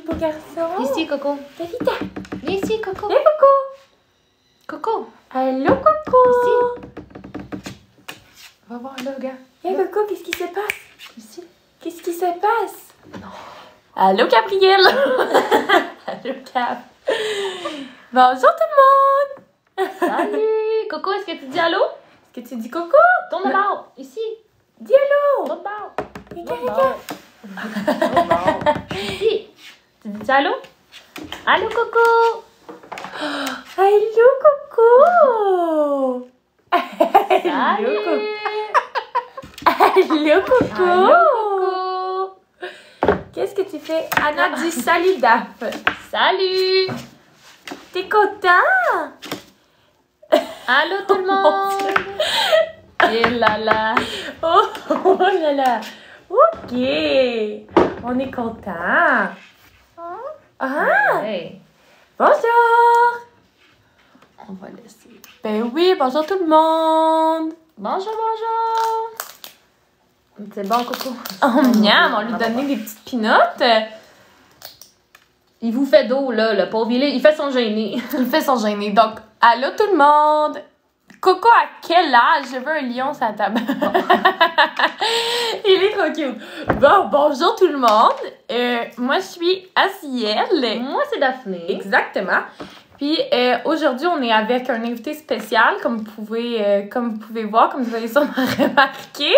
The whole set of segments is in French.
beau garçon. Ici, Coco. Davida. Viens ici, Coco. Viens, Coco. Coco. Allô, Coco. Ici. Va voir là, regarde. Viens, Coco, qu'est-ce qui se passe? Ici. Qu'est-ce qui se passe? Non. Allô, Gabrielle. Allô, Cap. Bonjour tout le monde. Salut. Coco, est-ce que tu dis allô? Est-ce que tu dis Coco? Tourne de bord. Ici. Dis allô. Tourne de bord. Regarde, regarde. Ici. Tu dis allô? Allô, Coco. Allô, Coco. Salut. Allô, Coco. Allô, Coco. Qu'est-ce que tu fais? Anna dit salut, Daph. Salut. T'es content? Allô, tout le monde. Et là là. Oh là là. OK. On est content. Ah, Hey. bonjour. On va laisser. Ben oui, bonjour tout le monde. Bonjour, bonjour. C'est bon, Coco. Oh, miam, on lui donnait des petites pinottes. Il vous fait d'eau, là, le pauvre. Il fait son gêné. Il fait son gêné. Donc, allô tout le monde. Coco, à quel âge? Je veux un lion sur la table. Il est trop cute. Bon, bonjour tout le monde. Moi, je suis Asiel. Moi, c'est Daphné. Exactement. Puis aujourd'hui, on est avec un invité spécial, comme vous pouvez voir, comme vous avez sûrement remarqué.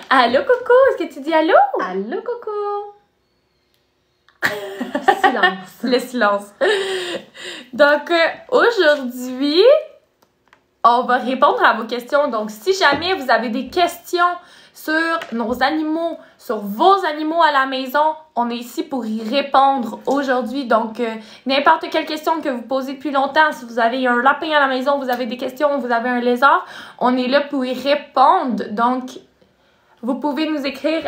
Allô, Coco, est-ce que tu dis allô? Allô, Coco. Silence. Le silence. Donc, aujourd'hui, on va répondre à vos questions. Donc, si jamais vous avez des questions sur nos animaux, sur vos animaux à la maison, on est ici pour y répondre aujourd'hui. Donc, n'importe quelle question que vous posez depuis longtemps, si vous avez un lapin à la maison, vous avez des questions, vous avez un lézard, on est là pour y répondre. Donc, vous pouvez nous écrire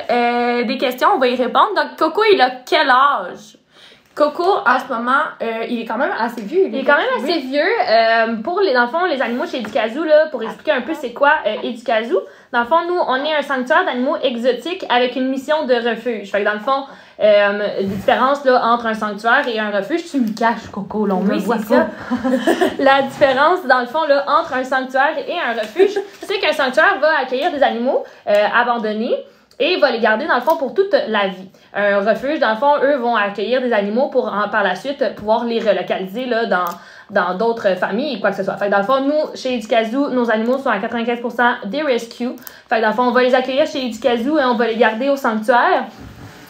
des questions, on va y répondre. Donc, Coco, il a quel âge? Coco, en ce moment, il est quand même assez vieux. Il est quand même assez vieux. Dans le fond, les animaux chez Educazoo, là, pour expliquer un peu c'est quoi Educazoo, dans le fond, nous, on est un sanctuaire d'animaux exotiques avec une mission de refuge. Fait que dans le fond, des différences là, entre un sanctuaire et un refuge, tu me caches, Coco, là, on me voit c'est pas. La différence, dans le fond, là, entre un sanctuaire et un refuge, c'est qu'un sanctuaire va accueillir des animaux abandonnés et va les garder, dans le fond, pour toute la vie. Un refuge, dans le fond, eux vont accueillir des animaux pour, par la suite, pouvoir les relocaliser là, dans d'autres familles, quoi que ce soit. Fait que dans le fond, nous, chez Educazoo, nos animaux sont à 95% des rescues. Fait que dans le fond, on va les accueillir chez Educazoo et on va les garder au sanctuaire.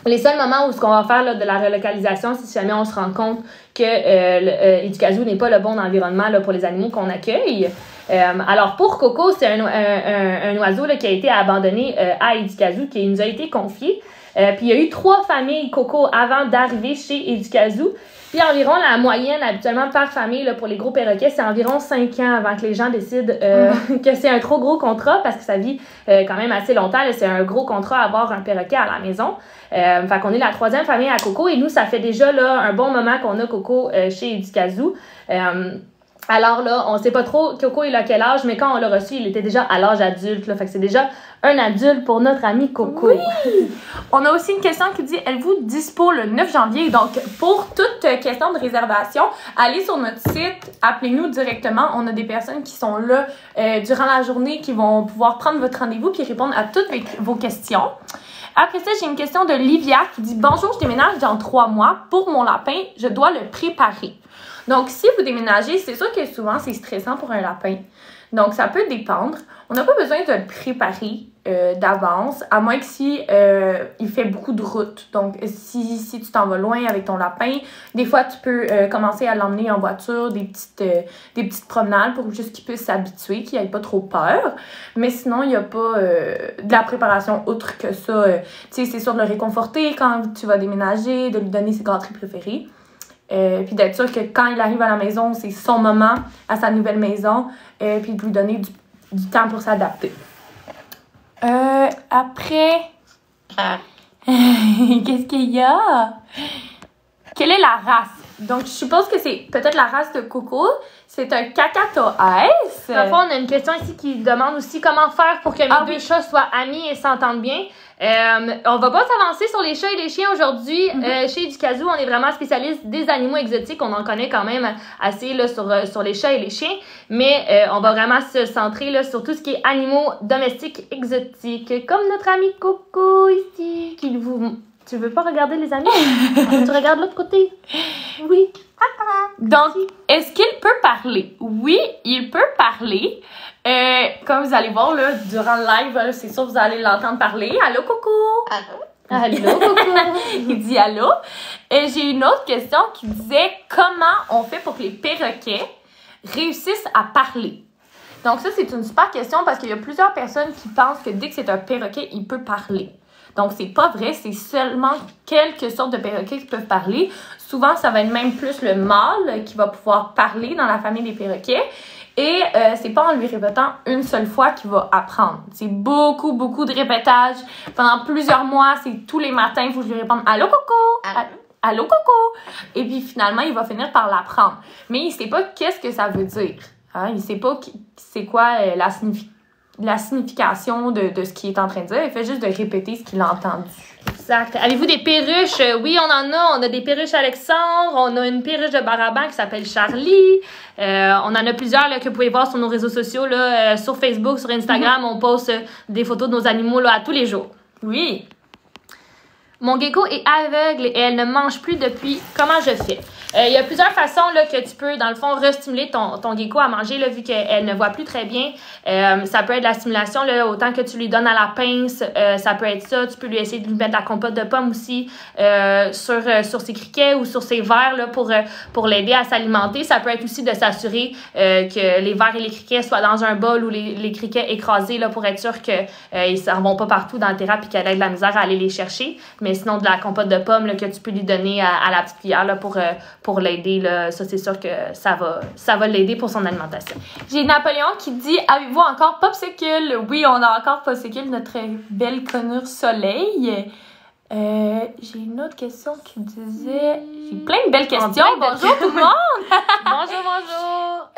Les seuls moments où ce qu'on va faire là, de la relocalisation, c'est si jamais on se rend compte que Educazoo n'est pas le bon environnement là, pour les animaux qu'on accueille. Alors pour Coco, c'est un oiseau là, qui a été abandonné à Educazoo, qui nous a été confié. Puis il y a eu 3 familles Coco avant d'arriver chez Educazoo. Puis environ la moyenne, habituellement par famille, là, pour les gros perroquets, c'est environ 5 ans avant que les gens décident que c'est un trop gros contrat parce que ça vit quand même assez longtemps. Là, c'est un gros contrat à avoir un perroquet à la maison. Fait qu'on est la 3e famille à Coco et nous, ça fait déjà là, un bon moment qu'on a Coco chez Educazoo. Alors là, on sait pas trop Coco il a quel âge, mais quand on l'a reçu, il était déjà à l'âge adulte. Là, fait que c'est déjà un adulte pour notre ami Coco. Oui! On a aussi une question qui dit, êtes-vous dispo le 9 janvier? Donc, pour toute question de réservation, allez sur notre site, appelez-nous directement. On a des personnes qui sont là durant la journée qui vont pouvoir prendre votre rendez-vous puis répondre à toutes vos questions. Après ça, j'ai une question de Livia qui dit, bonjour, je déménage dans 3 mois. Pour mon lapin, je dois le préparer. Donc, si vous déménagez, c'est sûr que souvent, c'est stressant pour un lapin. Donc, ça peut dépendre. On n'a pas besoin de le préparer d'avance, à moins que si il fait beaucoup de routes. Donc, si tu t'en vas loin avec ton lapin, des fois, tu peux commencer à l'emmener en voiture, des petites promenades pour juste qu'il puisse s'habituer, qu'il n'ait pas trop peur. Mais sinon, il n'y a pas de la préparation outre que ça. Tu sais, c'est sûr de le réconforter quand tu vas déménager, de lui donner ses gâteries préférées. Puis d'être sûr que quand il arrive à la maison, c'est son moment à sa nouvelle maison, puis de lui donner du temps pour s'adapter. Après, qu'est-ce qu'il y a? Quelle est la race? Donc, je suppose que c'est peut-être la race de coco. C'est un cacatoès. Dans le fond, on a une question ici qui demande aussi comment faire pour que mes deux chats soient amis et s'entendent bien. On va pas s'avancer sur les chats et les chiens aujourd'hui. Chez Ducazou, on est vraiment spécialiste des animaux exotiques. On en connaît quand même assez là, sur les chats et les chiens. Mais on va vraiment se centrer là, sur tout ce qui est animaux domestiques exotiques. Comme notre ami Coco ici. Tu veux pas regarder les amis? Tu regardes l'autre côté? Oui. Donc, est-ce qu'il peut parler? Oui, il peut parler. Comme vous allez voir, là, durant le live, là, c'est sûr que vous allez l'entendre parler. Allô, Coco? Allô, Coco? Il dit allô. Et j'ai une autre question qui disait comment on fait pour que les perroquets réussissent à parler? Donc, ça, c'est une super question parce qu'il y a plusieurs personnes qui pensent que dès que c'est un perroquet, il peut parler. Donc, c'est pas vrai, c'est seulement quelques sortes de perroquets qui peuvent parler. Souvent, ça va être même plus le mâle qui va pouvoir parler dans la famille des perroquets. Et c'est pas en lui répétant une seule fois qu'il va apprendre. C'est beaucoup, beaucoup de répétage. Pendant plusieurs mois, c'est tous les matins, il faut que je lui réponde « Allô, Coco! » Allô, Coco! Et puis, finalement, il va finir par l'apprendre. Mais il sait pas qu'est-ce que ça veut dire. Hein? Il sait pas c'est quoi la signification de ce qu'il est en train de dire. Il fait juste de répéter ce qu'il a entendu. Exact. Avez-vous des perruches? Oui, on en a. On a des perruches Alexandre. On a une perruche de Baraban qui s'appelle Charlie. On en a plusieurs là, que vous pouvez voir sur nos réseaux sociaux. Là, sur Facebook, sur Instagram, on poste des photos de nos animaux là, à tous les jours. Oui. Mon gecko est aveugle et elle ne mange plus depuis. Comment je fais? Il y a plusieurs façons là, que tu peux, dans le fond, restimuler ton gecko à manger, là, vu qu'elle ne voit plus très bien. Ça peut être de la stimulation, là, autant que tu lui donnes à la pince. Ça peut être ça. Tu peux lui essayer de lui mettre de la compote de pommes aussi sur ses criquets ou sur ses vers là, pour l'aider à s'alimenter. Ça peut être aussi de s'assurer que les vers et les criquets soient dans un bol ou les criquets écrasés là, pour être sûr qu'ils ne s'en vont pas partout dans le terrain et qu'elle ait de la misère à aller les chercher. Mais sinon, de la compote de pommes là, que tu peux lui donner à la petite cuillère là, pour l'aider, là, ça c'est sûr que ça va l'aider pour son alimentation. J'ai Napoléon qui dit « Avez-vous encore Popsicle? » Oui, on a encore Popsicle, notre belle conure soleil. J'ai une autre question qui disait... J'ai plein de belles questions. Bonjour tout le monde! Bonjour!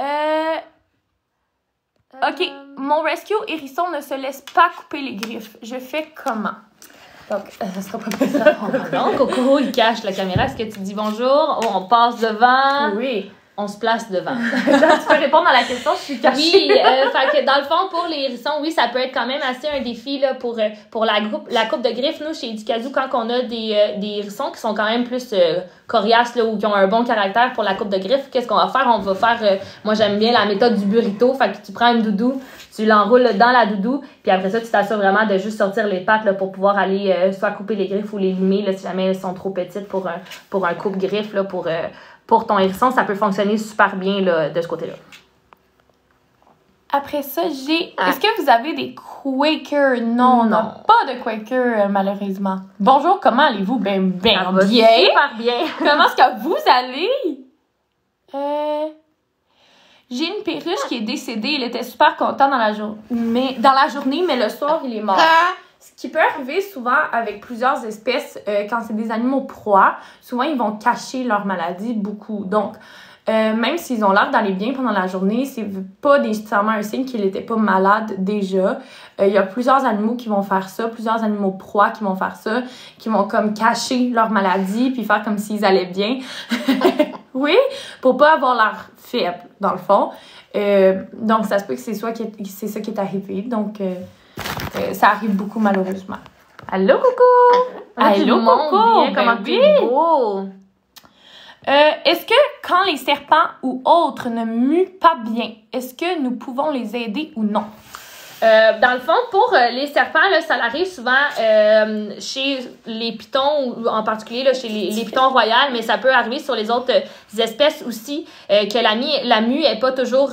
OK, mon rescue hérisson ne se laisse pas couper les griffes. Je fais comment? Donc, ça sera pas possible. Non, Coco, il cache la caméra. Est-ce que tu dis bonjour? Oh, on passe devant. Oui. On se place devant. Tu peux répondre à la question, je suis cachée. Oui, fait que dans le fond, pour les hérissons, oui, ça peut être quand même assez un défi là, pour la coupe de griffes. Nous, chez Ducazou, quand on a des hérissons qui sont quand même plus coriaces là, ou qui ont un bon caractère pour la coupe de griffes, qu'est-ce qu'on va faire? On va faire, moi j'aime bien la méthode du burrito, fait que tu prends une doudou, tu l'enroules dans la doudou, puis après ça, tu t'assures vraiment de juste sortir les pattes là, pour pouvoir aller soit couper les griffes ou les limer là, si jamais elles sont trop petites pour un coupe-griffe là, pour ton hérisson, ça peut fonctionner super bien là, de ce côté-là. Après ça, Est-ce que vous avez des Quakers? Non, on n'a pas de Quakers, malheureusement. Bonjour, comment allez-vous? Ben bien. Super bien. Comment est-ce que vous allez? J'ai une perruche qui est décédée. Il était super content dans la journée, mais le soir, il est mort. Ce qui peut arriver souvent avec plusieurs espèces, quand c'est des animaux proies, souvent ils vont cacher leur maladie beaucoup. Donc, même s'ils ont l'air d'aller bien pendant la journée, c'est pas nécessairement un signe qu'il n'était pas malade déjà. Il y a plusieurs animaux qui vont faire ça, plusieurs animaux proies qui vont faire ça, qui vont comme cacher leur maladie puis faire comme s'ils allaient bien. Oui, pour pas avoir l'air faible, dans le fond. Donc, ça se peut que c'est ça qui est arrivé. Donc, ça arrive beaucoup, malheureusement. Allô, Coco! Allô, Coco! Bien, comment tu es beau! Est-ce que quand les serpents ou autres ne muent pas bien, est-ce que nous pouvons les aider ou non? Dans le fond, pour les serpents, là, ça arrive souvent chez les pitons, ou en particulier là, chez les pitons royales, mais ça peut arriver sur les autres espèces aussi, que la mue n'est pas toujours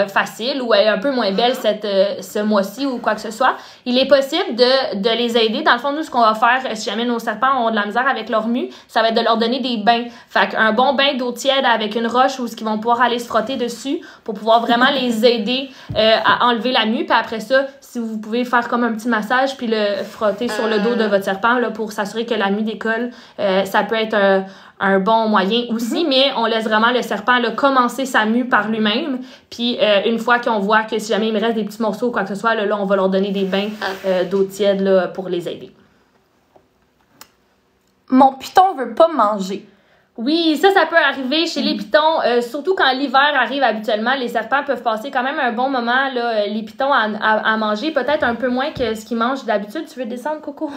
facile ou elle est un peu moins belle ce mois-ci ou quoi que ce soit. Il est possible de les aider. Dans le fond, nous, ce qu'on va faire, si jamais nos serpents ont de la misère avec leur mue, ça va être de leur donner des bains. Fait qu'un bon bain d'eau tiède avec une roche où ils vont pouvoir aller se frotter dessus pour pouvoir vraiment les aider à enlever la mue. Puis après ça, ça, si vous pouvez faire comme un petit massage puis le frotter sur le dos de votre serpent là, pour s'assurer que la mue décolle, ça peut être un bon moyen aussi, mais on laisse vraiment le serpent là, commencer sa mue par lui-même. Puis une fois qu'on voit que si jamais il me reste des petits morceaux ou quoi que ce soit, là on va leur donner des bains d'eau tiède là, pour les aider. Mon python veut pas manger. Oui, ça peut arriver chez les pitons, surtout quand l'hiver arrive habituellement. Les serpents peuvent passer quand même un bon moment, là, les pitons, à manger, peut-être un peu moins que ce qu'ils mangent d'habitude. Tu veux descendre, Coco?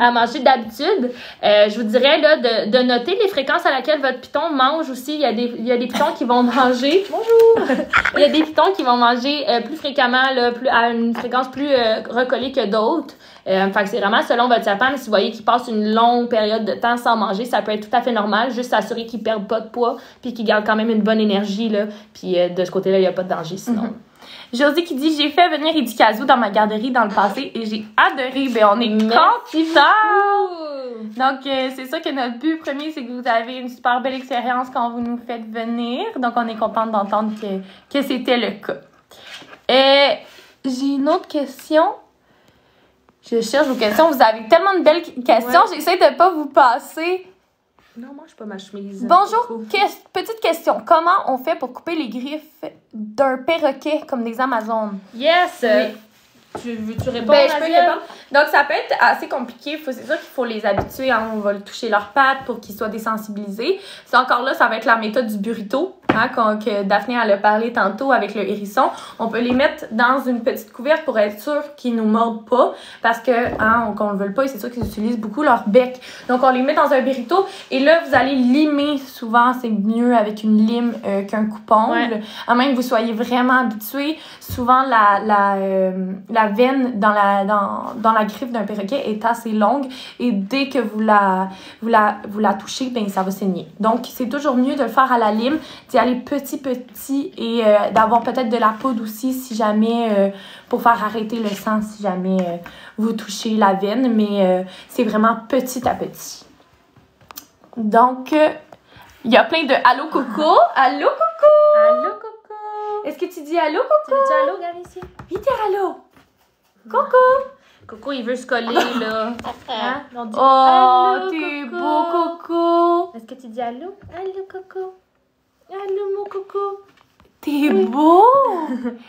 À manger d'habitude. Je vous dirais là, de noter les fréquences à laquelle votre piton mange aussi. Il y a des pitons qui vont manger. Bonjour! Il y a des pitons qui vont manger plus fréquemment, là, à une fréquence plus recollée que d'autres. Fait que c'est vraiment selon votre serpent, mais si vous voyez qu'il passe une longue période de temps sans manger, ça peut être tout à fait normal, juste s'assurer qu'il ne perde pas de poids puis qu'il garde quand même une bonne énergie, là, puis de ce côté-là, il n'y a pas de danger sinon. Josie qui dit « J'ai fait venir Edikazu dans ma garderie dans le passé et j'ai adoré. » Ben, on est contents! Donc, c'est ça que notre but premier, c'est que vous avez une super belle expérience quand vous nous faites venir. Donc, on est contente d'entendre que c'était le cas. J'ai une autre question. Je cherche vos questions. Vous avez tellement de belles questions. Ouais. J'essaie de ne pas vous passer. Non, moi, je pas ma chemise. Bonjour. Petite question. Comment on fait pour couper les griffes d'un perroquet comme des Amazones? Yes! Oui. Tu réponds? Ben, je peux répondre. Donc, ça peut être assez compliqué. C'est sûr qu'il faut les habituer. Hein. On va toucher leurs pattes pour qu'ils soient désensibilisés. C'est encore là, ça va être la méthode du burrito, hein, que Daphné elle a parlé tantôt avec le hérisson. On peut les mettre dans une petite couverte pour être sûr qu'ils nous mordent pas. Parce que, hein, qu'on ne veut pas, et c'est sûr qu'ils utilisent beaucoup leur bec. Donc, on les met dans un burrito. Et là, vous allez limer. Souvent, c'est mieux avec une lime qu'un coupe-ongle. Ouais. À moins que vous soyez vraiment habitué. Souvent, la veine dans la griffe d'un perroquet est assez longue et dès que vous la touchez, ben ça va saigner. Donc, c'est toujours mieux de le faire à la lime, d'y aller petit et d'avoir peut-être de la poudre aussi si jamais, pour faire arrêter le sang si jamais vous touchez la veine, mais c'est vraiment petit à petit. Donc, il y a plein de « Allô, Coco! Allô, Coco! Allô, Coco! Est-ce que tu dis « Allô, Coco? » Tu dis « Allô, regarde ici? » Oui, t'es « Allô! » Coco! Coco, il veut se coller, là. Hein? On dit, oh, t'es beau, Coco! Est-ce que tu dis allô? Allô, Coco? Allô, mon Coco? T'es beau!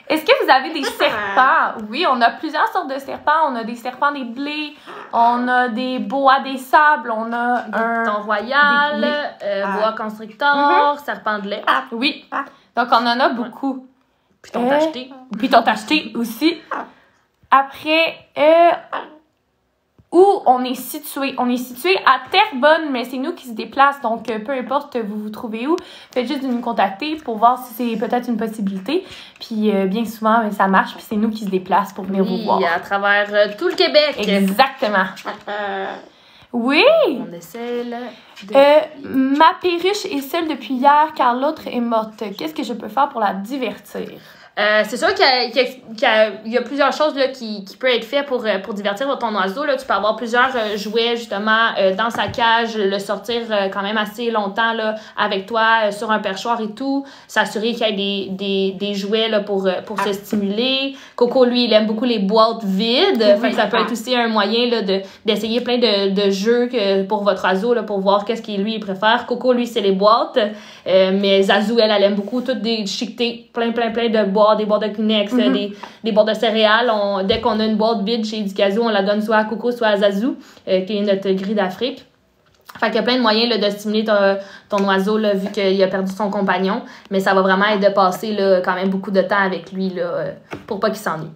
Est-ce que vous avez des serpents? Oui, on a plusieurs sortes de serpents. On a des serpents des blés, on a des boas des sables, on a un python royal, boa constrictor, serpent de lait. Oui, donc on en a beaucoup. Python tacheté. Python tacheté aussi. Après, où on est situé? On est situé à Terrebonne, mais c'est nous qui se déplace. Donc, peu importe vous vous trouvez où, faites juste de nous contacter pour voir si c'est peut-être une possibilité. Puis, bien souvent, ça marche. Puis, c'est nous qui se déplace pour venir vous voir. À travers tout le Québec. Exactement. Oui! On essaie, là. Ma perruche est seule depuis hier car l'autre est morte. Qu'est-ce que je peux faire pour la divertir? C'est sûr qu'il y a plusieurs choses là, qui peuvent être faites pour divertir ton oiseau. Là. Tu peux avoir plusieurs jouets justement dans sa cage, le sortir quand même assez longtemps là, avec toi sur un perchoir et tout. S'assurer qu'il y ait des jouets là, pour se stimuler. Coco, lui, il aime beaucoup les boîtes vides. Oui. Fait que ça peut être aussi un moyen là, d'essayer plein de jeux pour votre oiseau là, pour voir qu'est-ce qu'il lui préfère. Coco, lui, c'est les boîtes. Mais Zazu, elle aime beaucoup toutes des chiquetés, plein de boîtes, des boîtes de Kleenex, des boîtes de céréales. Dès qu'on a une boîte vide chez Edikazu, on la donne soit à Coco, soit à Zazu, qui est notre gris d'Afrique. Fait qu'il y a plein de moyens là, de stimuler ton oiseau, là, vu qu'il a perdu son compagnon. Mais ça va vraiment être de passer là, quand même beaucoup de temps avec lui là, pour pas qu'il s'ennuie.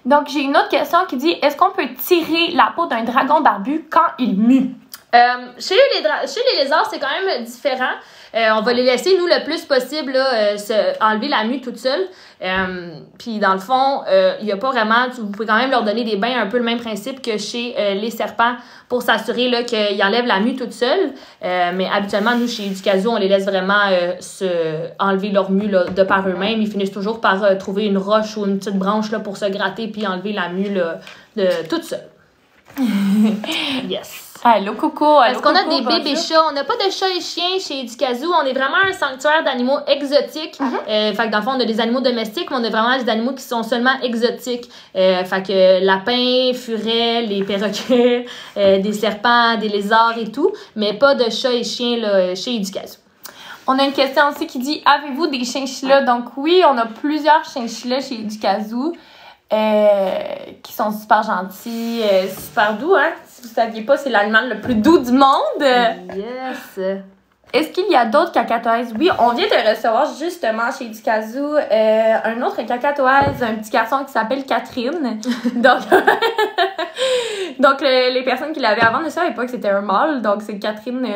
Donc, j'ai une autre question qui dit, est-ce qu'on peut tirer la peau d'un dragon barbu quand il mue? Chez les lézards, c'est quand même différent. On va les laisser, nous, le plus possible, là, enlever la mue toute seule. Puis, dans le fond, il n'y a pas vraiment... Vous pouvez quand même leur donner des bains, un peu le même principe que chez les serpents, pour s'assurer là, qu'ils enlèvent la mue toute seule. Mais habituellement, nous, chez Edikazu, on les laisse vraiment enlever leur mue là, de par eux-mêmes. Ils finissent toujours par trouver une roche ou une petite branche là, pour se gratter puis enlever la mue là, toute seule. Yes. Allô, Coco. Est-ce qu'on a des bébés chats? On n'a pas de chats et chiens chez Educazou. On est vraiment un sanctuaire d'animaux exotiques. Fait que dans le fond, on a des animaux domestiques, mais on a vraiment des animaux qui sont seulement exotiques. Fait que lapins, furets, les perroquets, des serpents, des lézards et tout, mais pas de chats et chiens là, chez Educazou. On a une question aussi qui dit, avez-vous des chinchillas? Donc oui, on a plusieurs chinchillas chez Educazou. Qui sont super gentils, super doux, hein? Si vous saviez pas, c'est l'animal le plus doux du monde. Yes! Est-ce qu'il y a d'autres cacatoès? Oui, on vient de recevoir justement chez Educazou un autre cacatoès, un petit garçon qui s'appelle Catherine. Donc les personnes qui l'avaient avant ne savaient pas que c'était un mâle. Donc c'est Catherine,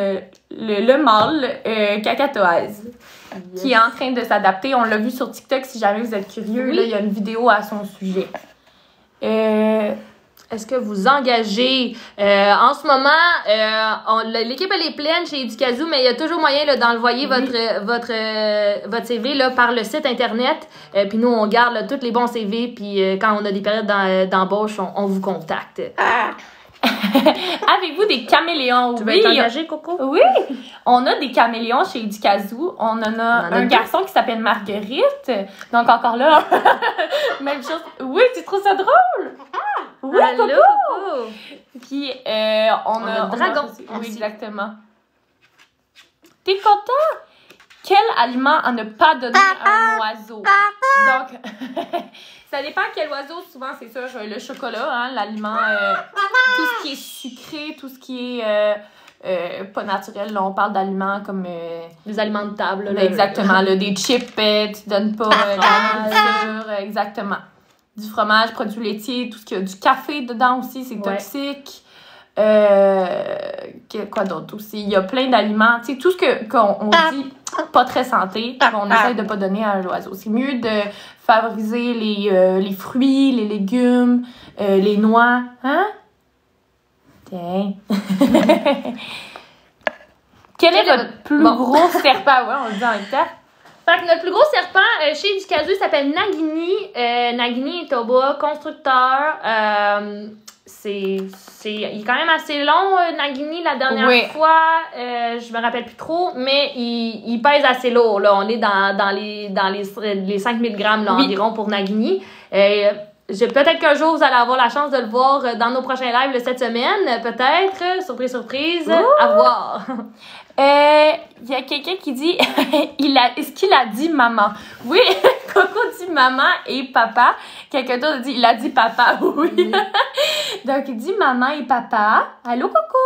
le mâle cacatoès. Yes. Qui est en train de s'adapter. On l'a vu sur TikTok, si jamais vous êtes curieux. Oui. Là, il y a une vidéo à son sujet. Est-ce que vous engagez? En ce moment, l'équipe elle est pleine chez Educazou, mais il y a toujours moyen là, d'envoyer votre CV là, par le site Internet. Puis nous, on garde là, tous les bons CV. Puis quand on a des périodes d'embauche, on vous contacte. Avez-vous des caméléons? Tu veux être engagé, Coco? Oui! On a des caméléons chez Educazou. On en a un garçon qui s'appelle Marguerite. Donc, encore là, même chose. Oui, tu trouves ça drôle? Oui, allô, Coco! Puis, on a un dragon. Oui, exactement. T'es content? Quel aliment à ne pas donner à un oiseau? Donc, ça dépend quel oiseau. Souvent, c'est sûr, le chocolat, hein, l'aliment, tout ce qui est sucré, tout ce qui est pas naturel. Là, on parle d'aliments comme... les aliments de table. Là, exactement. Là, des chips, tu donnes pas de la nourriture. Exactement. Du fromage, produits laitiers, tout ce qui a du café dedans aussi, c'est toxique. Quoi d'autre aussi? Il y a plein d'aliments. Tu sais, tout ce qu'on dit pas très santé, on essaie de pas donner à un oiseau. C'est mieux de favoriser les fruits, les légumes, les noix. Hein? Tiens. Quel est votre plus gros serpent? Ouais, on le dit en même temps. Fait que notre plus gros serpent chez Educazou s'appelle Nagini. Nagini est au bas, constructeur. Il est quand même assez long, Nagini, la dernière fois. Je me rappelle plus trop, mais il pèse assez lourd. Là. On est dans les 5000 grammes là, environ pour Nagini. Peut-être qu'un jour, vous allez avoir la chance de le voir dans nos prochains lives cette semaine. Peut-être. Surprise, surprise. À voir. Il y a quelqu'un qui dit est-ce qu'il a dit maman? Oui, Coco dit maman et papa. Quelqu'un d'autre dit il a dit papa, oui. Donc il dit maman et papa. Allô, Coco?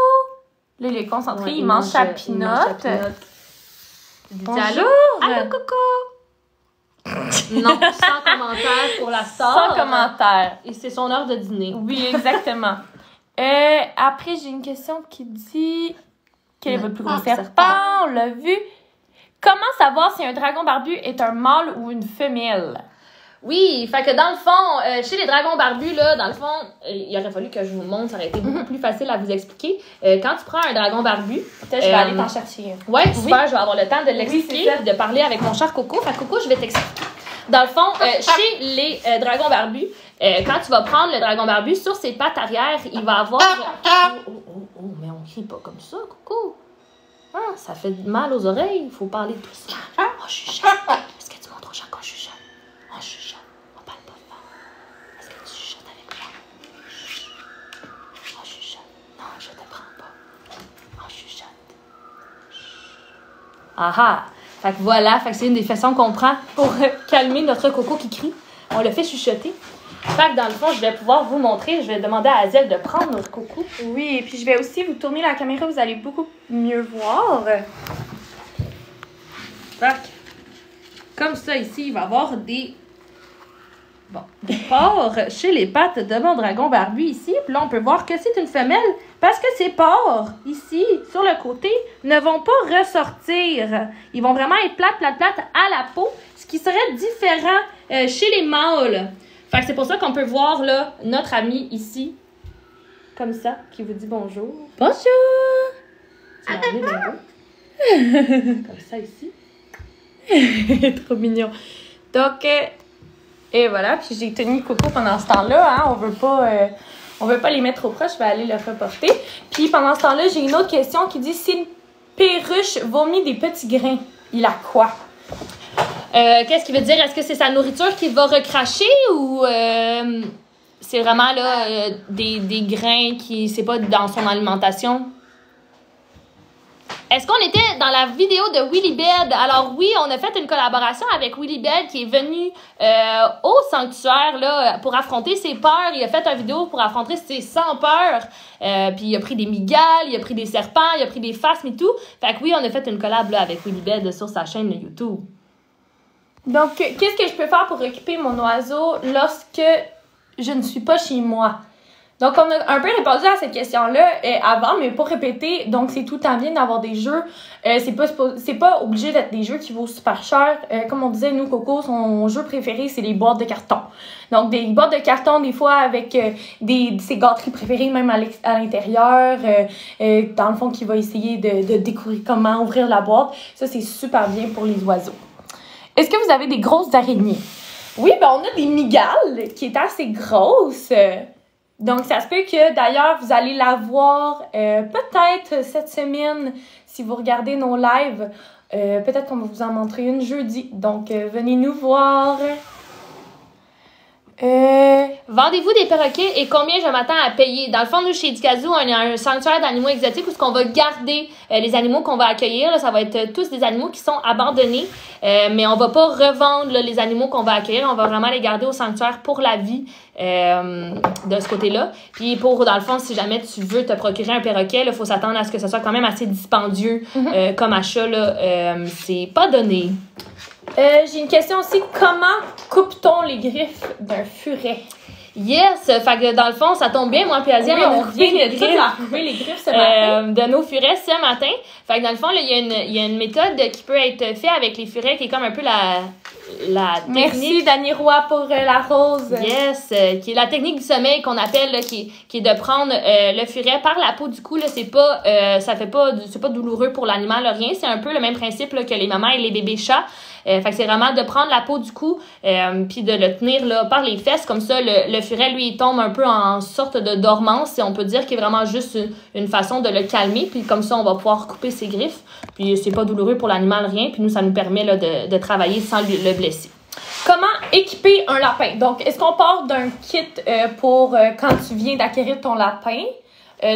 Là, il est concentré, il mange sa pinotte. Allô? Allô, Coco? Non, sans commentaire pour la star. Sans commentaire. Et c'est son heure de dîner. Oui, exactement. Après, j'ai une question qui dit... Quel est votre plus gros serpent? On l'a vu. Comment savoir si un dragon barbu est un mâle ou une femelle? Oui, fait que dans le fond, chez les dragons barbus, là, dans le fond, il aurait fallu que je vous montre, ça aurait été beaucoup plus facile à vous expliquer. Quand tu prends un dragon barbu... Peut-être je vais aller t'en chercher. Ouais, super, je vais avoir le temps de l'expliquer, de parler avec mon cher Coco. Fait que Coco, je vais t'expliquer. Dans le fond, chez les dragons barbus, quand tu vas prendre le dragon barbu, sur ses pattes arrière, il va avoir... Oh, mais on crie pas comme ça, Coco. Ah, ça fait mal aux oreilles, il faut parler doucement. Oh, chuchote. Est-ce que tu montres aux gens qu'on chuchote? On chuchote, on parle pas fort. Est-ce que tu chuchotes avec moi? On chuchote. Non, je te prends pas. On chuchote. Ah! Fait que voilà, c'est une des façons qu'on prend pour calmer notre Coco qui crie. On le fait chuchoter. Fait que dans le fond, je vais pouvoir vous montrer. Je vais demander à Azel de prendre notre Coco. Oui, et puis je vais aussi vous tourner la caméra, vous allez beaucoup mieux voir. Fait que, comme ça ici, il va y avoir des porcs chez les pattes de mon dragon barbu ici. Puis là, on peut voir que c'est une femelle parce que ces porcs ici, sur le côté, ne vont pas ressortir. Ils vont vraiment être plates à la peau, ce qui serait différent chez les mâles. Fait que c'est pour ça qu'on peut voir là, notre ami ici, comme ça, qui vous dit bonjour. Bonjour! Tu m'as dit bonjour. Comme ça ici. Trop mignon. Donc, et voilà, puis j'ai tenu Coco pendant ce temps-là, hein, on veut pas On veut pas les mettre trop proches, je vais aller le reporter. Puis pendant ce temps-là, j'ai une autre question qui dit si une perruche vomit des petits grains, il a quoi? Qu'est-ce qu'il veut dire? Est-ce que c'est sa nourriture qu'il va recracher ou c'est vraiment là des grains qui, c'est pas dans son alimentation? Est-ce qu'on était dans la vidéo de Willy Bed? Alors oui, on a fait une collaboration avec Willy Bed qui est venu au sanctuaire là, pour affronter ses peurs. Il a fait une vidéo pour affronter ses 100 peurs. Puis il a pris des migales, il a pris des serpents, il a pris des phasmes et tout. Fait que oui, on a fait une collab là, avec Willy Bed sur sa chaîne YouTube. Donc, qu'est-ce que je peux faire pour occuper mon oiseau lorsque je ne suis pas chez moi? Donc, on a un peu répondu à cette question-là avant, mais pour répéter, donc c'est tout le temps bien d'avoir des jeux. C'est pas obligé d'être des jeux qui vaut super cher. Comme on disait, nous, Coco, son jeu préféré, c'est les boîtes de carton. Donc, des boîtes de carton, des fois, avec ses gâteries préférées, même à l'intérieur. Dans le fond, qui va essayer de découvrir comment ouvrir la boîte. Ça, c'est super bien pour les oiseaux. Est-ce que vous avez des grosses araignées? Oui, ben on a des migales qui est assez grosses. Donc, ça se peut que, d'ailleurs, vous allez la voir peut-être cette semaine, si vous regardez nos lives. Peut-être qu'on va vous en montrer une jeudi. Donc, venez nous voir. Vendez-vous des perroquets et combien je m'attends à payer? Dans le fond, nous, chez Dikazoo, on a un sanctuaire d'animaux exotiques où on va garder les animaux qu'on va accueillir. Là, ça va être tous des animaux qui sont abandonnés, mais on va pas revendre là, les animaux qu'on va accueillir. On va vraiment les garder au sanctuaire pour la vie de ce côté-là. Puis pour, dans le fond, si jamais tu veux te procurer un perroquet, il faut s'attendre à ce que ce soit quand même assez dispendieux comme achat. Là, c'est pas donné. J'ai une question aussi. Comment coupe-t-on les griffes d'un furet? Yes! Fait que dans le fond, ça tombe bien, moi puis Asia, oui, on a coupé les griffes ce matin. De nos furets ce matin. Fait que dans le fond, il y a une méthode qui peut être faite avec les furets qui est comme un peu la technique. Merci Dani Roy pour la rose. Yes! Qui est la technique du sommeil qu'on appelle, là, qui est de prendre le furet par la peau du cou. Là, c'est pas douloureux pour l'animal, rien. C'est un peu le même principe là, que les mamans et les bébés chats. Fait que c'est vraiment de prendre la peau du cou puis de le tenir là, par les fesses. Comme ça, le furet, lui, il tombe un peu en sorte de dormance. Et on peut dire qu'il est vraiment juste une façon de le calmer. Puis comme ça, on va pouvoir couper ses griffes. Puis c'est pas douloureux pour l'animal, rien. Puis nous, ça nous permet là, de travailler sans le blesser. Comment équiper un lapin? Donc, est-ce qu'on part d'un kit pour quand tu viens d'acquérir ton lapin?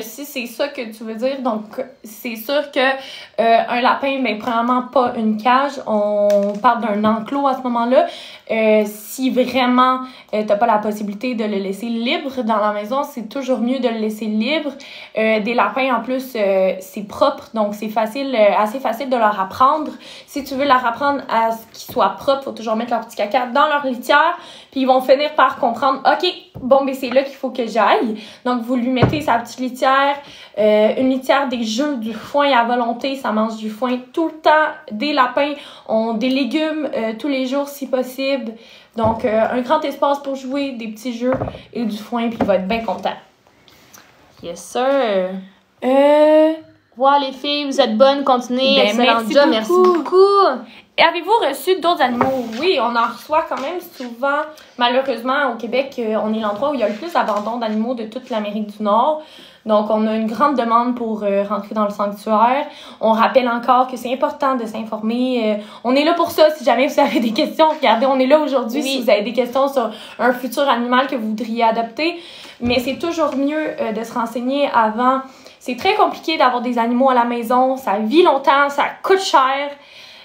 Si c'est ça que tu veux dire, donc c'est sûr que un lapin, mais premièrement pas une cage, on parle d'un enclos à ce moment-là. Si vraiment t'as pas la possibilité de le laisser libre dans la maison, c'est toujours mieux de le laisser libre. Des lapins en plus, c'est propre, donc c'est facile, assez facile de leur apprendre. Si tu veux leur apprendre à ce qu'ils soient propres, faut toujours mettre leur petit caca dans leur litière, puis ils vont finir par comprendre, ok, bon ben c'est là qu'il faut que j'aille. Donc vous lui mettez sa petite litière, une litière, des jeux, du foin à volonté, ça mange du foin tout le temps. Des lapins ont des légumes tous les jours si possible. Donc un grand espace pour jouer, des petits jeux et du foin, puis il va être bien content. Yes sir. Wow, les filles, vous êtes bonnes, continuez. Ben, excellent job, merci beaucoup. Et avez-vous reçu d'autres animaux? Oui, on en reçoit quand même souvent. Malheureusement, au Québec, on est l'endroit où il y a le plus d'abandon d'animaux de toute l'Amérique du Nord. Donc, on a une grande demande pour rentrer dans le sanctuaire. On rappelle encore que c'est important de s'informer. On est là pour ça. Si jamais vous avez des questions, regardez, on est là aujourd'hui si vous avez des questions sur un futur animal que vous voudriez adopter. Mais c'est toujours mieux de se renseigner avant. C'est très compliqué d'avoir des animaux à la maison. Ça vit longtemps, ça coûte cher.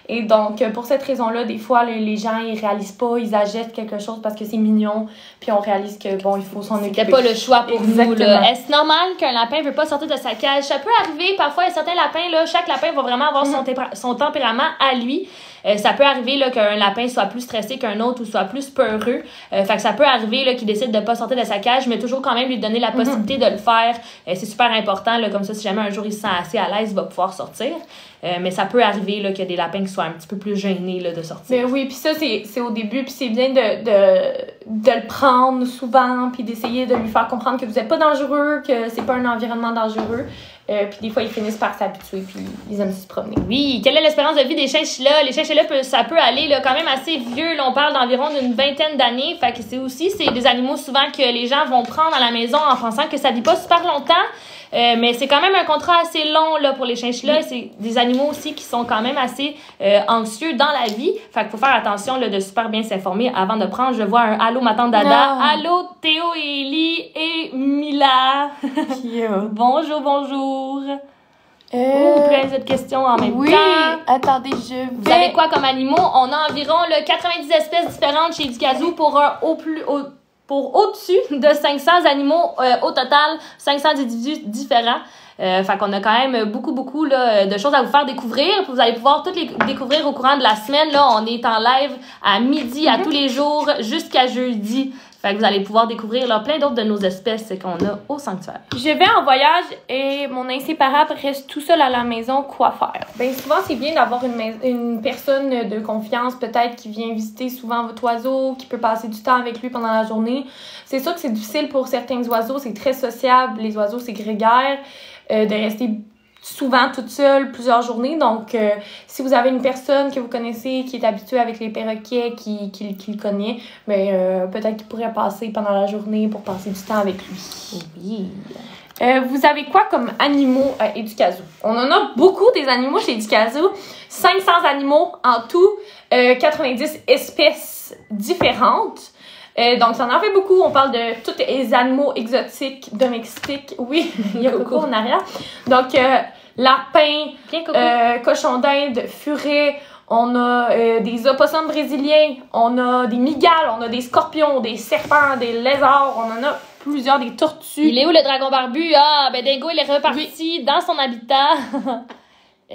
Et donc, pour cette raison-là, des fois, les gens, ils réalisent pas, ils achètent quelque chose parce que c'est mignon, puis on réalise que, bon, il faut s'en occuper. C'était pas le choix pour Exactement. nous, là. Est-ce normal qu'un lapin veut pas sortir de sa cage? Ça peut arriver, parfois, il y a certains lapins, là, chaque lapin va vraiment avoir son tempérament à lui. Ça peut arriver là, qu'un lapin soit plus stressé qu'un autre ou soit plus peureux. Fait que ça peut arriver là, qu'il décide de pas sortir de sa cage, mais toujours quand même lui donner la possibilité de le faire. C'est super important. Là, comme ça, si jamais un jour il se sent assez à l'aise, il va pouvoir sortir. Mais ça peut arriver là, qu'il y a des lapins qui soient un petit peu plus gênés là, de sortir. Mais oui, puis ça, c'est au début. Puis c'est bien de le prendre souvent, puis d'essayer de lui faire comprendre que vous n'êtes pas dangereux, que c'est pas un environnement dangereux. Puis des fois, ils finissent par s'habituer, puis ils aiment se promener. Oui, quelle est l'espérance de vie des chinchillas? Les chinchillas, ça peut aller là, quand même assez vieux. Là, on parle d'environ d'une 20aine d'années. Fait que c'est des animaux souvent que les gens vont prendre à la maison en pensant que ça vit pas super longtemps. Mais c'est quand même un contrat assez long là, pour les chinchillas. Oui. C'est des animaux aussi qui sont quand même assez anxieux dans la vie. Fait qu'il faut faire attention là, de super bien s'informer avant de prendre. Je vois un allô, ma tante Dada. Allô, Théo et Ellie et Mila. Bonjour, bonjour. Plein d'autres questions en même temps. Oui, attendez, Vous avez quoi comme animaux? On a environ 90 espèces différentes chez Ducazou pour au-dessus de 500 animaux, au total, 500 individus différents. Fait qu'on a quand même beaucoup là, de choses à vous faire découvrir. Vous allez pouvoir toutes les découvrir au courant de la semaine. Là, on est en live à midi à tous les jours jusqu'à jeudi. Fait que vous allez pouvoir découvrir là, plein d'autres de nos espèces qu'on a au sanctuaire. Je vais en voyage et mon inséparable reste tout seul à la maison. Quoi faire? Bien, souvent, c'est bien d'avoir une personne de confiance, peut-être, qui vient visiter souvent votre oiseau, qui peut passer du temps avec lui pendant la journée. C'est sûr que c'est difficile pour certains oiseaux. C'est très sociable. Les oiseaux, c'est grégaire. De rester souvent toute seule plusieurs journées. Donc, si vous avez une personne que vous connaissez qui est habituée avec les perroquets, qui le connaît, bien, peut-être qu'il pourrait passer pendant la journée pour passer du temps avec lui. Oui. Vous avez quoi comme animaux à Educazou? On en a beaucoup des animaux chez Educazou. 500 animaux en tout, 90 espèces différentes. Donc, ça en fait beaucoup. On parle de tous les animaux exotiques, domestiques. Oui, il y a Coco en arrière. Donc, lapins, cochons d'Inde, furets. On a des opossums brésiliens. On a des migales. On a des scorpions, des serpents, des lézards. On en a plusieurs, des tortues. Il est où le dragon barbu? Ah, ben Dingo, il est reparti dans son habitat.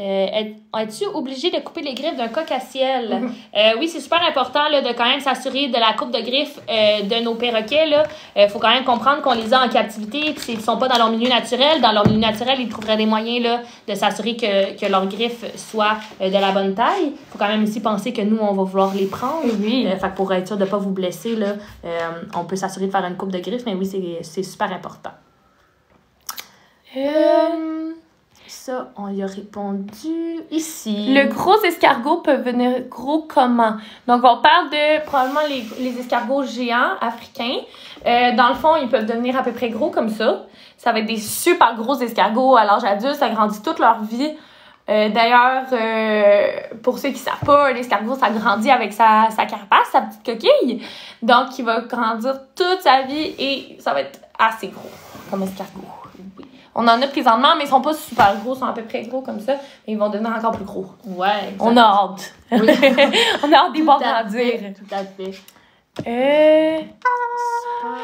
Es-tu obligé de couper les griffes d'un coq à ciel? Oui, c'est super important là, de quand même s'assurer de la coupe de griffes de nos perroquets. Il faut quand même comprendre qu'on les a en captivité, puis ils ne sont pas dans leur milieu naturel. Dans leur milieu naturel, ils trouveraient des moyens là, de s'assurer que leurs griffes soient de la bonne taille. Il faut quand même aussi penser que nous, on va vouloir les prendre. Oui. Fait que pour être sûr de ne pas vous blesser, là, on peut s'assurer de faire une coupe de griffes, mais oui, c'est super important. Ça, on y a répondu ici. Le gros escargot peut venir gros comment? Donc, on parle de probablement les escargots géants africains. Dans le fond, ils peuvent devenir à peu près gros comme ça. Ça va être des super gros escargots à l'âge adulte. Ça grandit toute leur vie. D'ailleurs, pour ceux qui ne savent pas, l'escargot, ça grandit avec sa carapace, sa petite coquille. Donc, il va grandir toute sa vie et ça va être assez gros comme escargot. On en a présentement, mais ils sont pas super gros, ils sont à peu près gros comme ça, mais ils vont devenir encore plus gros. Ouais, exact. On a hâte. Oui. On a hâte d'y voir grandir. Tout à fait.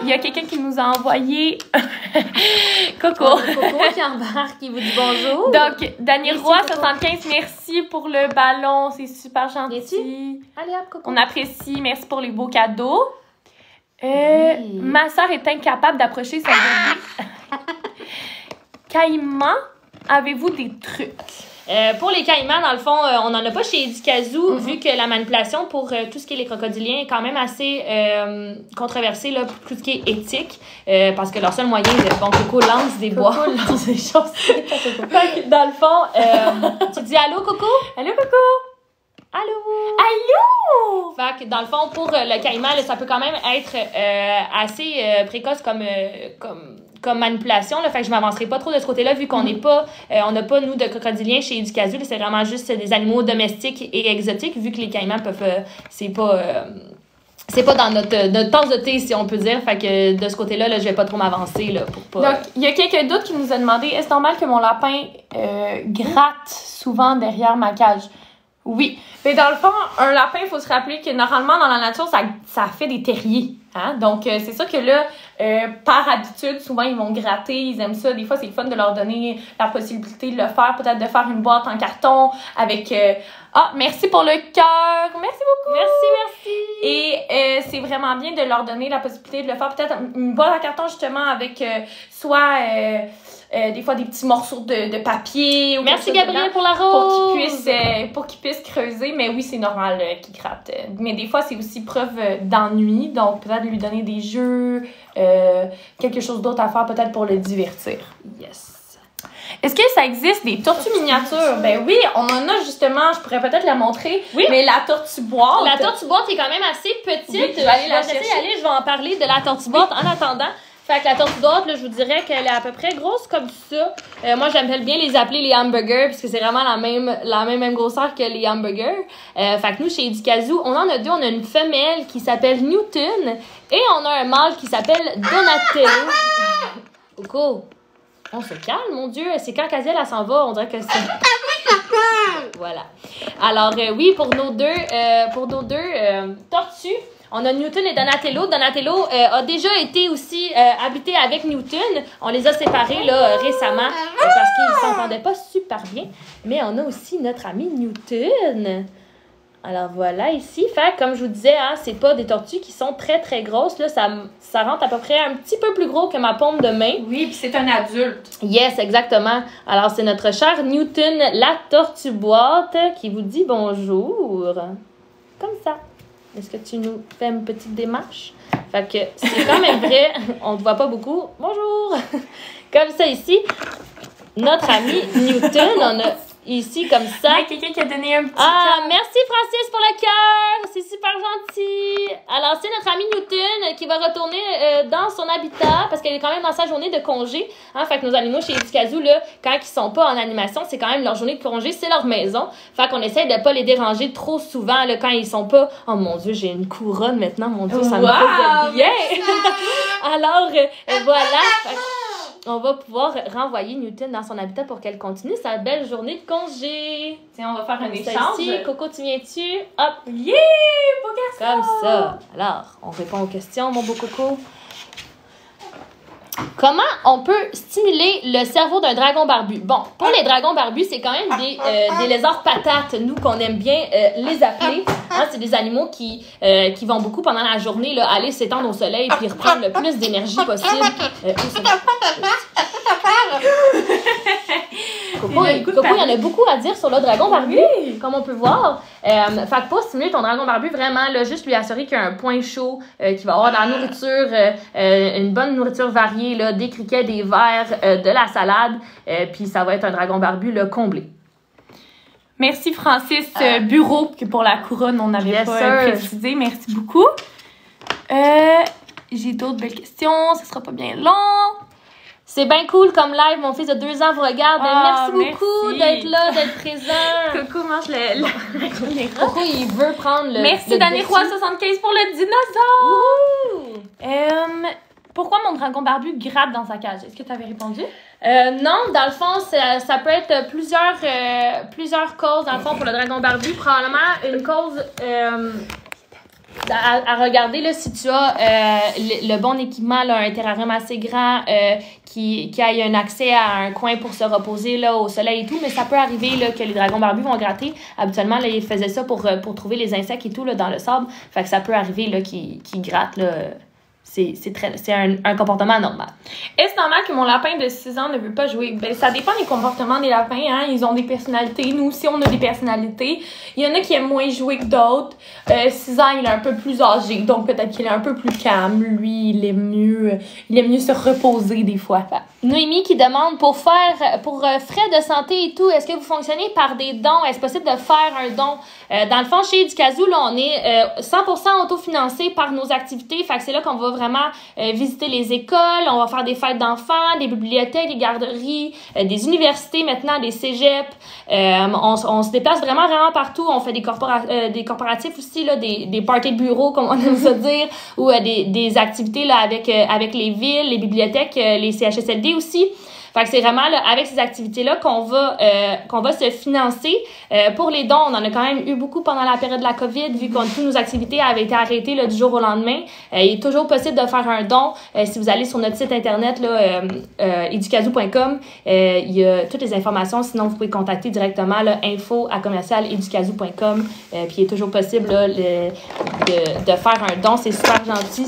Il y a quelqu'un qui nous a envoyé Coco. Coco qui embarque, qui vous dit bonjour. Donc, Daniel Roy, 75, merci pour le ballon, c'est super gentil. Merci. Allez hop, Coco. On apprécie, merci pour les beaux cadeaux. Oui. Ma soeur est incapable d'approcher son bébé. Caïman, avez-vous des trucs? Pour les caïmans, dans le fond, on n'en a pas chez Educazou, vu que la manipulation pour tout ce qui est les crocodiliens est quand même assez controversée, là, pour tout ce qui est éthique, parce que leur seul moyen de... Bon, Coco lance des bois. Coco lance des choses. Dans le fond, tu dis allô, Coco? Allô, Coco? Allô? Allô? Fait que dans le fond, pour le caïman, là, ça peut quand même être assez précoce comme manipulation. Là, fait que je m'avancerai pas trop de ce côté-là, vu qu'on n'est pas, on n'a pas, nous, de crocodiliens chez Educazou. C'est vraiment juste des animaux domestiques et exotiques, vu que les caïmans peuvent... c'est pas dans notre tasse de thé, si on peut dire. Fait que de ce côté-là, là, je vais pas trop m'avancer, là, pour pas... Donc, il y a quelqu'un d'autre qui nous a demandé, est-ce normal que mon lapin gratte souvent derrière ma cage? Oui. Mais dans le fond, un lapin, il faut se rappeler que normalement, dans la nature, ça fait des terriers. Hein? Donc, c'est sûr que là, par habitude, souvent, ils vont gratter, ils aiment ça. Des fois, c'est le fun de leur donner la possibilité de le faire, peut-être de faire une boîte en carton avec... merci pour le cœur! Merci beaucoup! Merci! Et c'est vraiment bien de leur donner la possibilité de le faire. Peut-être une boîte en carton, justement, avec soit... des fois des petits morceaux de papier. Ou merci Gabriel pour la rose! Pour qu'ils puissent creuser. Mais oui, c'est normal qu'ils grattent. Mais des fois, c'est aussi preuve d'ennui. Donc, peut-être lui donner des jeux, quelque chose d'autre à faire, peut-être pour le divertir. Yes. Est-ce que ça existe des tortues miniatures? Ben oui, on en a justement, je pourrais peut-être la montrer. Oui. Mais la tortue boîte. La tortue boîte est quand même assez petite. Oui, je vais aller la chercher. Je vais en parler de la tortue boîte en attendant. Fait que la tortue boîte, là, je vous dirais qu'elle est à peu près grosse comme ça. Moi, j'aime bien les appeler les hamburgers parce que c'est vraiment la même grosseur que les hamburgers. Fait que nous, chez Educazou, on en a deux. On a une femelle qui s'appelle Newton et on a un mâle qui s'appelle Donatello. Coco, on se calme, mon Dieu. C'est quand Casiel, elle s'en va, on dirait que c'est... Voilà. Alors, oui, pour nos deux tortues, on a Newton et Donatello. Donatello a déjà été aussi habité avec Newton. On les a séparés là, récemment parce qu'ils ne s'entendaient pas super bien. Mais on a aussi notre ami Newton. Alors voilà ici. Fait comme je vous disais, hein, c'est pas des tortues qui sont très très grosses. Là, ça rentre à peu près un petit peu plus gros que ma paume de main. Oui, puis c'est un adulte. Yes, exactement. Alors c'est notre cher Newton, la tortue boîte, qui vous dit bonjour. Comme ça. Est-ce que tu nous fais une petite démarche? Fait que c'est quand même vrai, on ne te voit pas beaucoup. Bonjour! Comme ça ici, notre ami Newton, on a ici comme ça. Ouais, quelqu'un qui a donné un petit cœur. Merci Francis pour le cœur! C'est super gentil! Alors, c'est notre ami Newton qui va retourner dans son habitat parce qu'elle est quand même dans sa journée de congé. Hein? Fait que nos animaux chez Educazou, là, quand ils sont pas en animation, c'est quand même leur journée de congé, c'est leur maison. Fait qu'on essaie de pas les déranger trop souvent là, quand ils sont pas. Oh mon Dieu, j'ai une couronne maintenant, mon Dieu, ça me fait bien! Alors, voilà. On va pouvoir renvoyer Newton dans son habitat pour qu'elle continue sa belle journée de congé. Tiens, on va faire un échange. Ici. Coco, tu viens-tu? Hop! Yeah! Beau garçon! Comme ça. Alors, on répond aux questions, mon beau Coco. Comment on peut stimuler le cerveau d'un dragon barbu? Bon, pour les dragons barbus, c'est quand même des lézards patates, nous, qu'on aime bien les appeler. Hein, c'est des animaux qui vont beaucoup pendant la journée là, aller s'étendre au soleil puis reprendre le plus d'énergie possible. Coco, il y en a beaucoup à dire sur le dragon barbu, comme on peut voir. Fait que pour stimuler ton dragon barbu, vraiment, là, juste lui assurer qu'il y a un point chaud, qu'il va avoir de la nourriture, une bonne nourriture variée, là, des criquets, des vers, de la salade, puis ça va être un dragon barbu là, comblé. Merci Francis Bureau, que pour la couronne, on n'avait pas précisé. Merci beaucoup. J'ai d'autres belles questions, ça sera pas bien long. C'est bien cool comme live. Mon fils de 2 ans vous regarde. Merci beaucoup d'être là, d'être présent. Coco mange le Coco, il veut prendre le... Merci Daniel Roy 75 pour le dinosaure. Pourquoi mon dragon barbu gratte dans sa cage? Est-ce que tu avais répondu? Non, dans le fond, ça peut être plusieurs causes, dans le fond, pour le dragon barbu. Probablement une cause... à regarder là, si tu as le bon équipement, là, un terrarium assez grand qui ait un accès à un coin pour se reposer là, au soleil et tout, mais ça peut arriver là, que les dragons barbus vont gratter. Habituellement, là, ils faisaient ça pour trouver les insectes et tout là, dans le sable. Fait que ça peut arriver là, qu'ils grattent. Là. C'est un comportement normal. Est-ce normal que mon lapin de 6 ans ne veut pas jouer? Ben, ça dépend des comportements des lapins. Hein? Ils ont des personnalités. Nous aussi, on a des personnalités. Il y en a qui aiment moins jouer que d'autres. 6 ans, il est un peu plus âgé. Donc, peut-être qu'il est un peu plus calme. Lui, il aime mieux se reposer des fois. Noémie qui demande pour frais de santé et tout, est-ce que vous fonctionnez par des dons? Est-ce possible de faire un don? Dans le fond, chez Educazou, là, on est 100% autofinancé par nos activités. Fait que c'est là qu'on va vraiment visiter les écoles, on va faire des fêtes d'enfants, des bibliothèques, des garderies, des universités maintenant, des cégeps. On se déplace vraiment partout. On fait des corporatifs aussi, là, des parties de bureau, comme on aime ça dire, ou des activités là, avec les villes, les bibliothèques, les CHSLD aussi. Fait que c'est vraiment là, avec ces activités-là qu'on va se financer. Pour les dons, on en a quand même eu beaucoup pendant la période de la COVID, vu que toutes nos activités avaient été arrêtées là, du jour au lendemain. Il est toujours possible de faire un don. Si vous allez sur notre site internet educazou.com, il y a toutes les informations. Sinon, vous pouvez contacter directement info@educazou.com. Puis il est toujours possible là, de faire un don. C'est super gentil.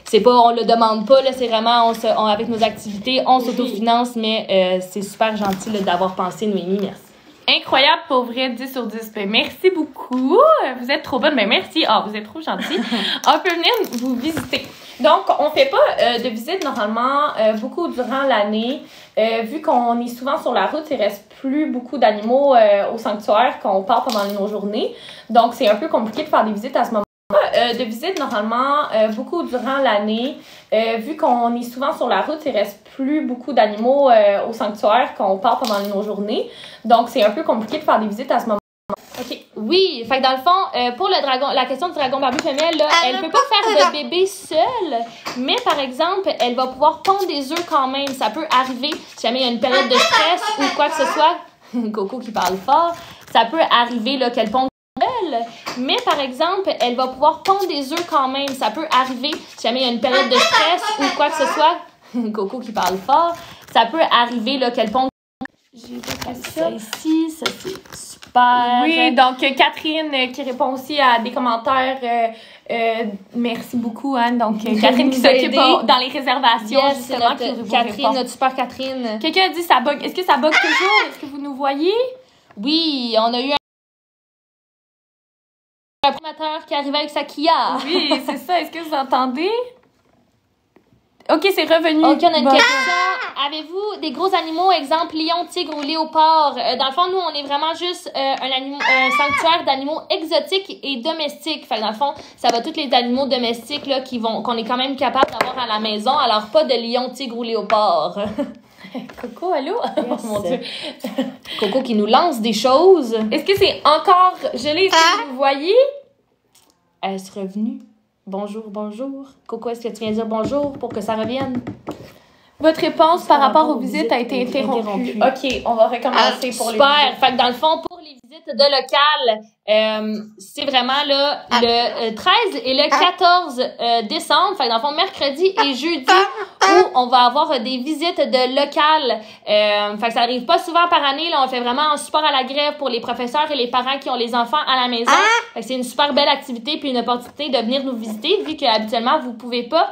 C'est pas, on le demande pas, là, c'est vraiment, avec nos activités, on s'autofinance, mais c'est super gentil là, d'avoir pensé, Noémie, merci. Incroyable, pour vrai, 10 sur 10. Ben, merci beaucoup. Vous êtes trop bonne. Ben, merci. Vous êtes trop gentille. On peut venir vous visiter. Donc, on fait pas de visite normalement beaucoup durant l'année. Vu qu'on est souvent sur la route, il reste plus beaucoup d'animaux au sanctuaire quand on part pendant nos journées. Donc, c'est un peu compliqué de faire des visites à ce moment. De visite normalement beaucoup durant l'année. Vu qu'on est souvent sur la route, il reste plus beaucoup d'animaux au sanctuaire quand on part pendant nos journées. Donc, c'est un peu compliqué de faire des visites à ce moment. OK. Oui, fait que dans le fond, pour le dragon, la question du dragon barbu femelle, là, elle peut pas faire de bébé seule, mais par exemple, elle va pouvoir pondre des œufs quand même. Ça peut arriver si jamais il y a une période de stress ou quoi que ce soit. Coco qui parle fort. Ça peut arriver là, qu'elle ponde seule, mais par exemple, elle va pouvoir pondre des œufs quand même. Ça peut arriver si jamais il y a une période de stress ou quoi que ce soit. Coco qui parle fort. Ça peut arriver là, qu'elle ponde. J'ai pas Ça ici, ça c'est super. Oui, donc Catherine qui répond aussi à des commentaires. Merci beaucoup, Anne. Donc, Catherine qui s'occupe dans les réservations, yes, justement, qui vous Catherine, répond. notre super Catherine. Quelqu'un a dit ça bug. Est-ce que ça bug toujours? Est-ce que vous nous voyez? Oui, on a eu un promoteur qui arrivait avec sa Kia. Oui, c'est ça. Est-ce que vous entendez? OK, c'est revenu. OK, on a une Bon. question. Avez-vous des gros animaux, exemple lion, tigre ou léopard? Dans le fond, nous, on est vraiment juste un sanctuaire d'animaux exotiques et domestiques. Fait que dans le fond, ça va tous les animaux domestiques là, qu'on est quand même capable d'avoir à la maison. Alors, pas de lion, tigre ou léopard. Coco, allô? Yes. Oh mon Dieu. Coco qui nous lance des choses. Est-ce que c'est encore gelé? Est-ce que vous voyez? Est-ce revenu? Bonjour, bonjour. Coco, est-ce que tu viens dire bonjour pour que ça revienne? Votre réponse par rapport aux visites a été interrompue. OK, on va recommencer pour les super. visites. Fait que dans le fond, pour les visites de local, c'est vraiment là, le 13 et le 14 décembre. Fait que dans le fond, mercredi et jeudi, où on va avoir des visites de local. Fait que ça arrive pas souvent par année. Là, on fait vraiment un support à la grève pour les professeurs et les parents qui ont les enfants à la maison. Fait que c'est une super belle activité puis une opportunité de venir nous visiter, vu que habituellement vous pouvez pas.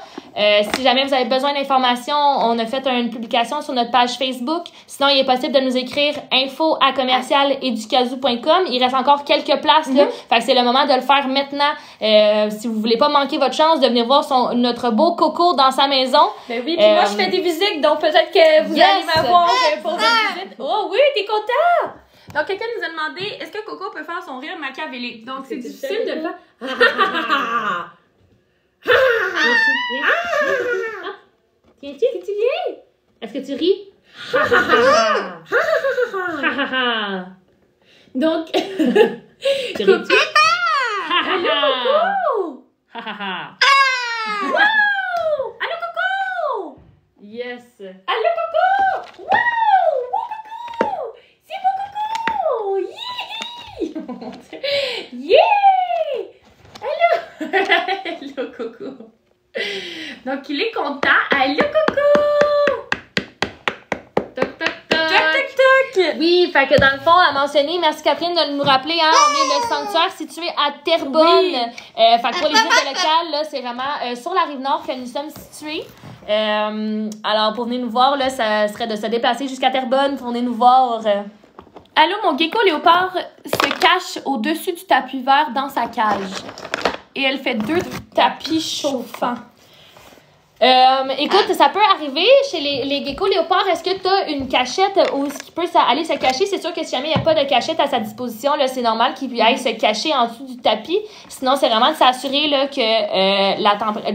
Si jamais vous avez besoin d'informations, on a fait une publication sur notre page Facebook. Sinon, il est possible de nous écrire info@commercialeducazoo.com. Il reste encore quelques places là. Fait que c'est le moment de le faire maintenant. Si vous voulez pas manquer votre chance de venir voir notre beau Coco dans sa maison. Ben oui, puis moi je fais des visites, donc peut-être que vous allez m'avoir pour une visite. Oh oui, t'es content! Donc quelqu'un nous a demandé, est-ce que Coco peut faire son rire machiavélique? Donc c'est difficile de le faire. Tiens-tu? Tu viens? Est-ce que tu ris? Donc, Tu ris-tu? allô Coco! Wow! Allô Coco! Yes! Allô Coco! Wow! Wow Coco! C'est mon Coco! Yeah! Mon Dieu. Yeah! Allô! Allô Coco! Donc il est content. Allô Coco! Toc, toc, toc! Toc toc toc! Oui, fait que dans le fond, à mentionner, merci Catherine de nous rappeler, hein, on est le sanctuaire situé à Terrebonne. Oui. Fait que pour les visites locales, là, c'est vraiment sur la Rive-Nord que nous sommes situés. Alors, pour venir nous voir, là, ça serait de se déplacer jusqu'à Terrebonne pour venir nous voir. Allô, mon gecko léopard se cache au-dessus du tapis vert dans sa cage. Et elle fait 2 tapis chauffants. Écoute, ça peut arriver chez les geckos léopards. Est-ce que tu as une cachette où il peut aller se cacher? C'est sûr que si jamais il n'y a pas de cachette à sa disposition, là, c'est normal qu'il aille se cacher en dessous du tapis. Sinon, c'est vraiment de s'assurer là, que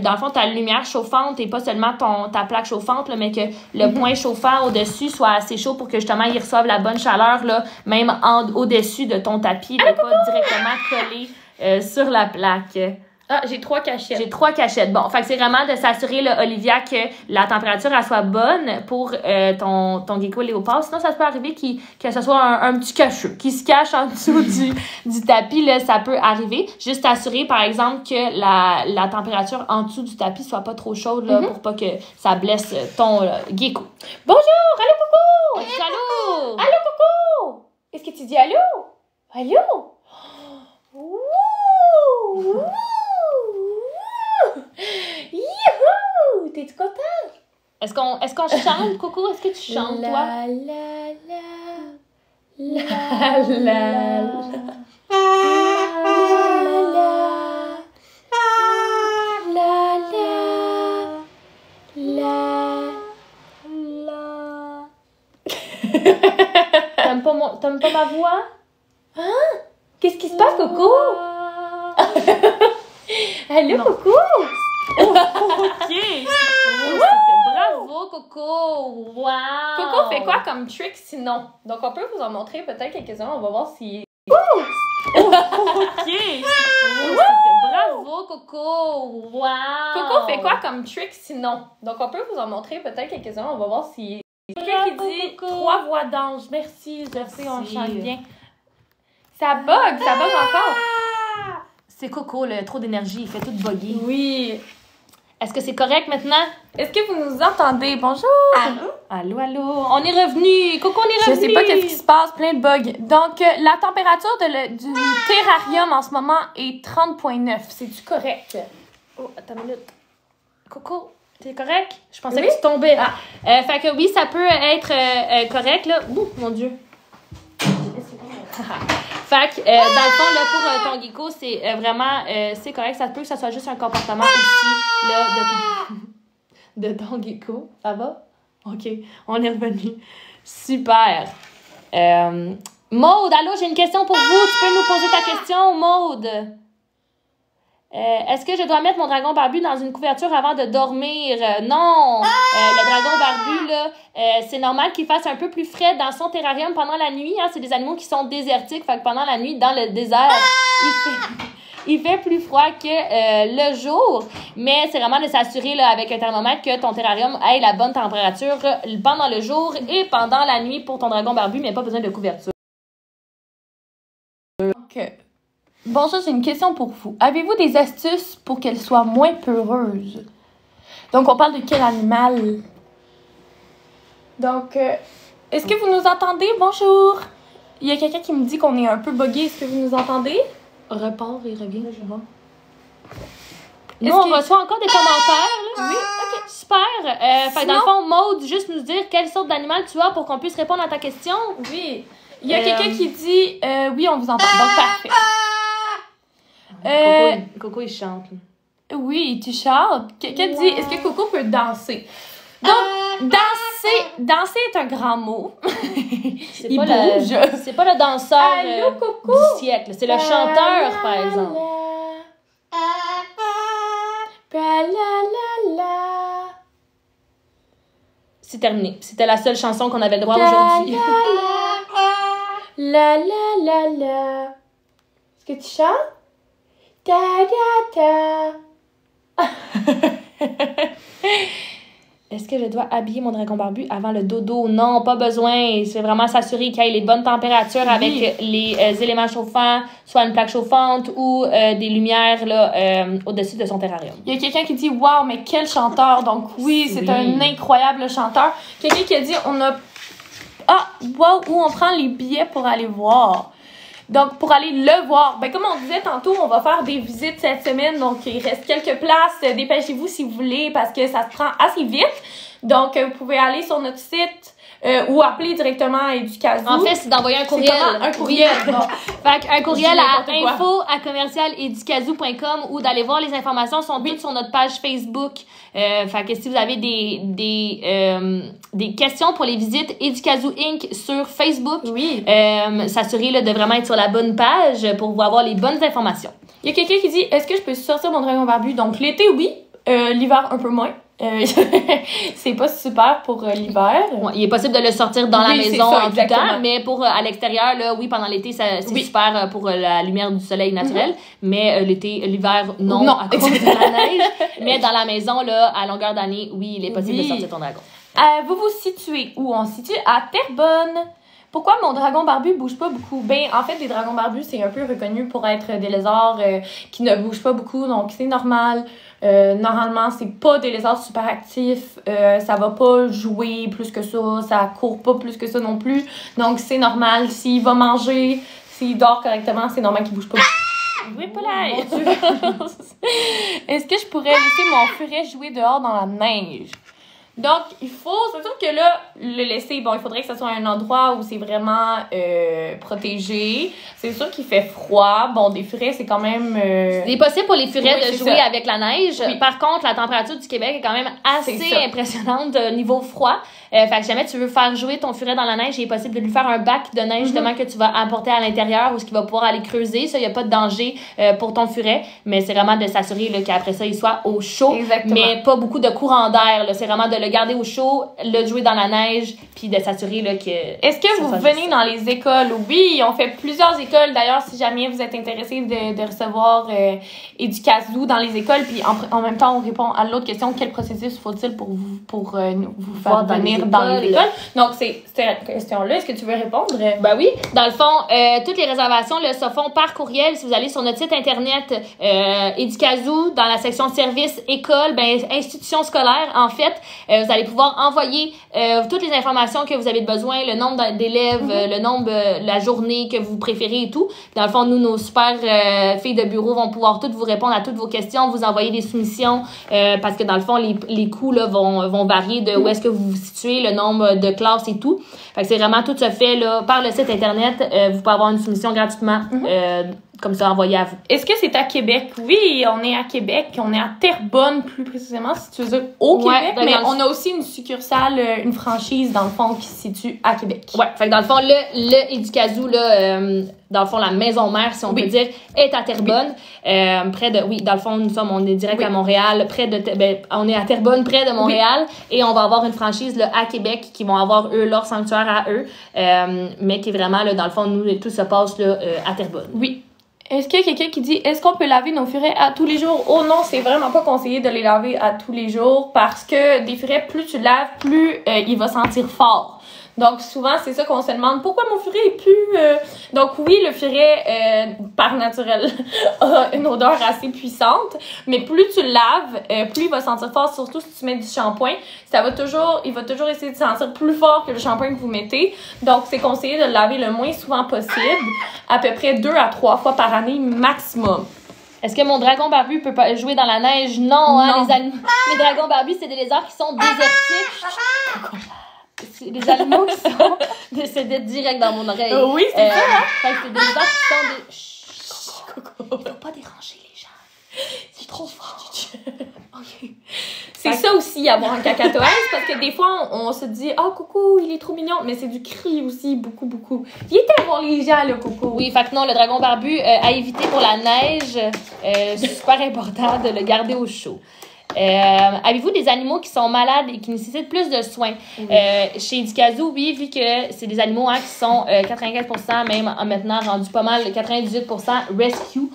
dans le fond, ta lumière chauffante et pas seulement ta plaque chauffante, là, mais que le point chauffant au-dessus soit assez chaud pour que justement il reçoive la bonne chaleur, là, même au-dessus de ton tapis, de pas directement coller sur la plaque. Ah, j'ai 3 cachettes. J'ai 3 cachettes. Bon, fait que c'est vraiment de s'assurer, là, Olivia, que la température, elle soit bonne pour ton gecko léopard. Sinon, ça peut arriver que ce soit un petit cachot qui se cache en dessous du tapis. Là, ça peut arriver. Juste assurer, par exemple, que la température en dessous du tapis soit pas trop chaude là, pour pas que ça blesse ton gecko. Bonjour! Allô, Coco! Allô! Allô, Coco! Est-ce que tu dis allô? Allô? Ouh! Ouh! Youhou! T'es-tu content? Est-ce qu'on chante, Coco? Est-ce que tu chantes, toi? La la la la la la t'aimes pas ma voix? Hein? Qu'est-ce qui se passe, Coco? Allô, Coco? OK! Bravo, Coco! Wow! Coco fait quoi comme trick sinon? Donc, on peut vous en montrer peut-être quelques-uns. On va voir si... OK! Bravo, Coco! Wow! Coco fait quoi comme trick sinon? Donc, on peut vous en montrer peut-être quelques-uns. On va voir si... Quelqu'un qui dit Coco. 3 voix d'ange. Merci, je sais, on chante bien. Ça bug encore. C'est Coco, le trop d'énergie, il fait tout bugger. Oui. Est-ce que c'est correct maintenant? Est-ce que vous nous entendez? Bonjour. Allô, allô. On est revenu. Coco, on est Je revenu. sais pas qu'est-ce qui se passe, plein de bugs. Donc, la température du terrarium en ce moment est 30,9. C'est-tu correct? Oh, attends une minute. Coco, t'es correct? Je pensais Oui. que tu tombais. Fait que oui, ça peut être correct, là. Ouh, mon Dieu. Fait que, dans le fond, là, pour ton gecko, c'est vraiment, c'est correct. Ça peut que ça soit juste un comportement aussi, là, de ton gecko. Ça va? OK, on est revenu. Super. Maude, allô, j'ai une question pour vous. Tu peux nous poser ta question, Maude? Est-ce que je dois mettre mon dragon barbu dans une couverture avant de dormir? Non! Le dragon barbu, là, c'est normal qu'il fasse un peu plus frais dans son terrarium pendant la nuit. Hein? C'est des animaux qui sont désertiques. Fait que pendant la nuit, dans le désert, il fait plus froid que le jour. Mais c'est vraiment de s'assurer là, avec un thermomètre que ton terrarium ait la bonne température pendant le jour et pendant la nuit pour ton dragon barbu, mais pas besoin de couverture. Donc, bonjour, j'ai une question pour vous. Avez-vous des astuces pour qu'elle soit moins peureuse? Donc, on parle de quel animal? Donc, est-ce que vous nous entendez? Bonjour! Il y a quelqu'un qui me dit qu'on est un peu buggé. Est-ce que vous nous entendez? Repart et revient, je vois. Nous, on reçoit encore des commentaires. Là. Oui, OK. Super. Fait que dans le fond, Maude, juste nous dire quelle sorte d'animal tu as pour qu'on puisse répondre à ta question. Oui. Il y a quelqu'un qui dit oui, on vous entend. Donc, parfait. Coco, il chante. Oui, tu chantes. Quelqu'un dit est-ce que Coco peut danser? Donc, danser est un grand mot. C'est Il pas bouge. C'est pas le danseur Allô, Coco? du siècle. C'est le chanteur, par exemple. C'est terminé. C'était la seule chanson qu'on avait le droit aujourd'hui. La la la la. Est-ce que tu chantes? Ta ta ta. Est-ce que je dois habiller mon dragon barbu avant le dodo? Non, pas besoin. C'est vraiment s'assurer qu'il y ait les bonnes températures avec les éléments chauffants, soit une plaque chauffante ou des lumières là, au-dessus de son terrarium. Il y a quelqu'un qui dit wow, mais quel chanteur! Donc, oui, c'est un incroyable chanteur. Quelqu'un qui a dit on a. Ah, wow, où on prend les billets pour aller voir. Donc, pour aller le voir, ben comme on disait tantôt, on va faire des visites cette semaine. Donc, il reste quelques places. Dépêchez-vous si vous voulez parce que ça se prend assez vite. Donc, vous pouvez aller sur notre site ou appeler directement à Éducazou. En fait, c'est d'envoyer un courriel. Un courriel. Oui. Bon. Fait un courriel à N'importe info@commercialeducazou.com ou d'aller voir les informations sont toutes sur notre page Facebook. Fait que si vous avez des questions pour les visites Éducazou Inc. sur Facebook, s'assurer là, de vraiment être sur la bonne page pour vous avoir les bonnes informations. Il y a quelqu'un qui dit est-ce que je peux sortir mon dragon barbu? Donc, l'été, oui. L'hiver, un peu moins. C'est pas super pour l'hiver. Ouais, il est possible de le sortir dans la maison ça, en tout temps, mais pour à l'extérieur, là, oui, pendant l'été, c'est super pour la lumière du soleil naturel, mais l'hiver, non, à cause de la neige. Mais dans la maison, là, à longueur d'année, oui, il est possible de sortir ton dragon. Vous vous situez où? On se situe à Terrebonne. Pourquoi mon dragon barbu bouge pas beaucoup? Ben, en fait, les dragons barbus, c'est un peu reconnu pour être des lézards qui ne bougent pas beaucoup, donc c'est normal. Normalement, c'est pas des lézards super actifs. Ça va pas jouer plus que ça court pas plus que ça non plus. Donc, c'est normal. S'il va manger, s'il dort correctement, c'est normal qu'il bouge pas. Oui, pas là. Est-ce que je pourrais laisser mon furet jouer dehors dans la neige? Donc, c'est sûr que là, le laisser, bon, il faudrait que ce soit un endroit où c'est vraiment protégé. C'est sûr qu'il fait froid. Bon, des furets, c'est quand même... C'est possible pour les furets de jouer avec la neige. Oui. Par contre, la température du Québec est quand même assez impressionnante de niveau froid. Fait que jamais tu veux faire jouer ton furet dans la neige, il est possible de lui faire un bac de neige justement que tu vas apporter à l'intérieur ou ce qui va pouvoir aller creuser. Ça, il n'y a pas de danger pour ton furet, mais c'est vraiment de s'assurer qu'après ça, il soit au chaud. Exactement. Mais pas beaucoup de courant d'air. C'est vraiment de le garder au chaud, le jouer dans la neige, puis de s'assurer que... Est-ce que vous venez dans les écoles? Oui, on fait plusieurs écoles. D'ailleurs, si jamais vous êtes intéressé de recevoir Educazoo dans les écoles, puis en même temps, on répond à l'autre question, quel processus faut-il pour vous faire venir dans les écoles? Donc, c'est cette question-là. Est-ce que tu veux répondre? Ben oui. Dans le fond, toutes les réservations là, se font par courriel. Si vous allez sur notre site internet Educazoo, dans la section services, école, institution scolaire, en fait, vous allez pouvoir envoyer toutes les informations que vous avez besoin, le nombre d'élèves, le nombre, la journée que vous préférez et tout. Dans le fond, nous, nos super filles de bureau vont pouvoir toutes vous répondre à toutes vos questions, vous envoyer des soumissions, parce que dans le fond, les coûts là, vont varier de où est-ce que vous vous situez, le nombre de classes et tout. Fait que c'est vraiment tout se fait là, par le site internet. Vous pouvez avoir une soumission gratuitement. Comme ça, envoyé à vous. Est-ce que c'est à Québec? Oui, on est à Québec. On est à Terrebonne, plus précisément, si tu veux dire, au Québec. Mais on a aussi une succursale, une franchise, dans le fond, qui se situe à Québec. Ouais, fait que dans le fond, le Educazoo, là, dans le fond, la maison mère, si on peut dire, est à Terrebonne. Près de... Oui, dans le fond, on est direct à Montréal. On est à Terrebonne, près de Montréal. Et on va avoir une franchise là, à Québec qui vont avoir, eux, leur sanctuaire à eux. Mais qui est vraiment, là, dans le fond, nous, tout se passe là, à Terrebonne. Oui. Est-ce qu'il y a quelqu'un qui dit, est-ce qu'on peut laver nos furets à tous les jours? Oh non, c'est vraiment pas conseillé de les laver à tous les jours parce que des furets, plus tu laves, plus il va sentir fort. Donc, souvent, c'est ça qu'on se demande. Pourquoi mon furet est plus... Donc, oui, le furet, par naturel, a une odeur assez puissante. Mais plus tu le laves, plus il va sentir fort. Surtout si tu mets du shampoing. Il va toujours essayer de sentir plus fort que le shampoing que vous mettez. Donc, c'est conseillé de le laver le moins souvent possible. À peu près 2 à 3 fois par année maximum. Est-ce que mon dragon barbu peut pas jouer dans la neige? Non, hein, les dragons barbus, c'est des lézards qui sont désertiques. C'est des animaux qui sont décédés direct dans mon oreille. Oui, c'est ça. Fait que c'est des lézards qui sont des... Chut, il faut pas déranger les gens. C'est trop fort. OK. C'est ça aussi, avoir un cacatoès, parce que des fois, on se dit « Ah, coucou, il est trop mignon », mais c'est du cri aussi, beaucoup, beaucoup. Viens voir les gens, là, coucou. Oui, fait que non, le dragon barbu, à éviter pour la neige, c'est super important de le garder au chaud. Avez-vous des animaux qui sont malades et qui nécessitent plus de soins? Chez Educazoo, oui, vu que c'est des animaux qui sont 95%, même maintenant rendus pas mal, 98% rescue.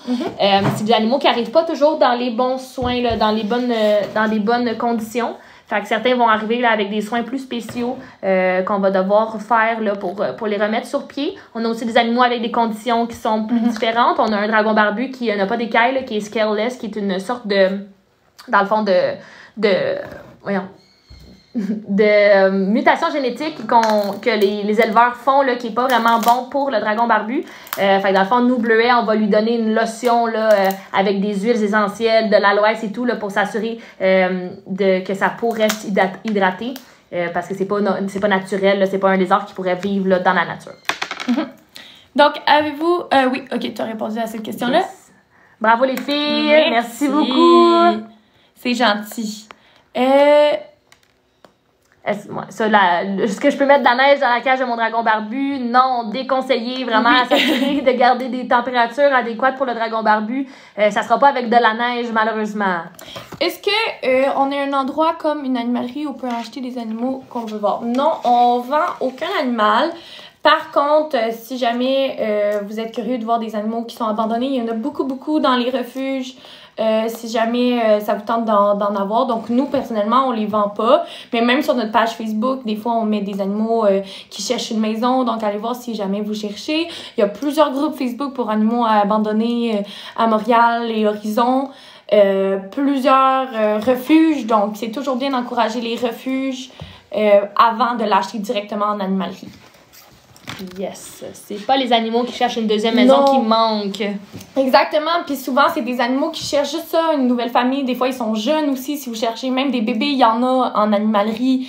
C'est des animaux qui n'arrivent pas toujours dans les bons soins, là, dans les bonnes conditions. Fait que certains vont arriver là, avec des soins plus spéciaux qu'on va devoir faire là, pour les remettre sur pied. On a aussi des animaux avec des conditions qui sont plus différentes. On a un dragon barbu qui n'a pas d'écailles, là, qui est scaleless, qui est une sorte de... dans le fond de mutation génétique que les éleveurs font là, qui est pas vraiment bon pour le dragon barbu. Fait que dans le fond, nous, Bleuet, on va lui donner une lotion là, avec des huiles essentielles, de l'aloès et tout là, pour s'assurer que sa peau reste hydratée parce que c'est pas naturel, là, c'est pas un lézard qui pourrait vivre là, dans la nature. Donc, avez-vous... oui, OK, tu as répondu à cette question-là. Yes. Bravo les filles! Merci beaucoup! C'est gentil. Est-ce que je peux mettre de la neige dans la cage de mon dragon barbu? Non, déconseillé vraiment à s'assurer de garder des températures adéquates pour le dragon barbu. Ça sera pas avec de la neige, malheureusement. Est-ce que on a un endroit comme une animalerie où on peut acheter des animaux qu'on veut voir? Non, on vend aucun animal. Par contre, si jamais vous êtes curieux de voir des animaux qui sont abandonnés, il y en a beaucoup, beaucoup dans les refuges. Si jamais ça vous tente d'en avoir. Donc, nous, personnellement, on les vend pas. Mais même sur notre page Facebook, des fois, on met des animaux qui cherchent une maison. Donc, allez voir si jamais vous cherchez. Il y a plusieurs groupes Facebook pour animaux abandonnés à Montréal et Horizon. Plusieurs refuges. Donc, c'est toujours bien d'encourager les refuges avant de l'acheter directement en animalerie. Yes, c'est pas les animaux qui cherchent une deuxième maison qui manquent. Exactement, puis souvent c'est des animaux qui cherchent juste ça, une nouvelle famille. Des fois ils sont jeunes aussi, si vous cherchez même des bébés, il y en a en animalerie,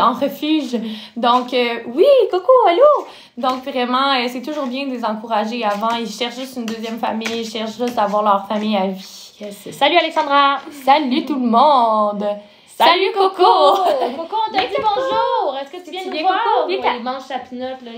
en refuge. Donc oui, coucou, allô. Donc vraiment, c'est toujours bien de les encourager avant. Ils cherchent juste une deuxième famille, ils cherchent juste à avoir leur famille à vie. Yes. Salut Alexandra! Salut tout le monde! Salut Coco! Coco, on t'a dit bonjour! Est-ce que tu viens nous viens, voir? Coco? Viens, Ouais, il mange sa pinotte, là.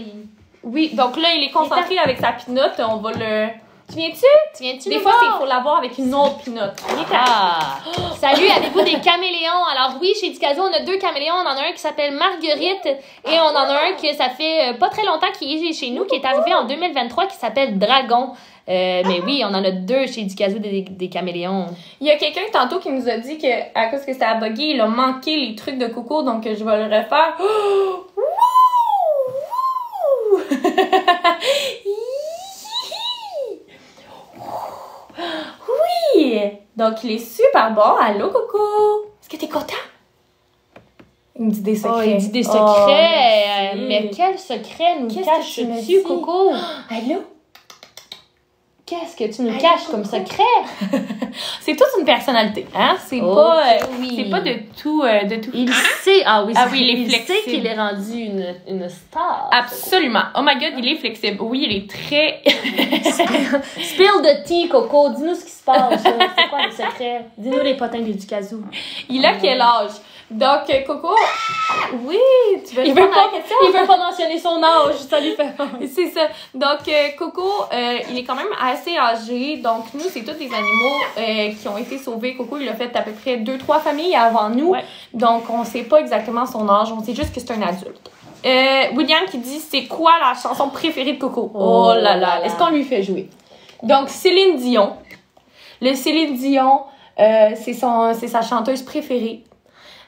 Oui, donc là, il est concentré avec sa pinotte. On va le... Tu viens-tu? Tu viens-tu Des nous fois, voir? il faut l'avoir avec une autre pinotte. Ah! Salut, avez-vous des caméléons? Alors oui, chez Ducazo, on a 2 caméléons. On en a un qui s'appelle Marguerite et on en a un que ça fait pas très longtemps qu'il est chez nous, qui est arrivé en 2023, qui s'appelle Dragon. Mais oui, on en a 2 chez Ducazo des caméléons. Il y a quelqu'un tantôt qui nous a dit qu'à cause que ça a bugué, il a manqué les trucs de Coco, donc je vais le refaire. Oui! Donc, il est super bon. Allô, Coco? Est-ce que t'es content? Il me dit des secrets. Oh, il dit des secrets. Oh, mais quel secret nous Qu'est-ce que tu me caches-tu, dis? Coco? Allô? Qu'est-ce que tu nous Allô, caches Coco? comme secret? C'est toute une personnalité, hein? C'est Oh, pas, oui. c'est pas de tout, de tout. Il sait, Ah oui, il est il flexible. sait qu'il est rendu une star. Absolument. Oh my god, il est flexible. Oui, il est très... Spill the tea, Coco. Dis-nous ce qui se passe. C'est quoi le secret? Dis-nous les potins du Ducazo. Il a quel âge? Donc, Coco... Oui, tu veux Il veut, répondre à pas, la question? il veut pas mentionner son âge. Ça lui fait peur. C'est ça. Donc, Coco, il est quand même assez âgé. Donc, nous, c'est tous des animaux qui ont été sauvés. Coco, il a fait à peu près 2-3 familles avant nous. Ouais. Donc, on sait pas exactement son âge. On sait juste que c'est un adulte. William qui dit, c'est quoi la chanson préférée de Coco? Oh là là. Est-ce qu'on lui fait jouer? Donc, Céline Dion. Le Céline Dion, c'est sa chanteuse préférée.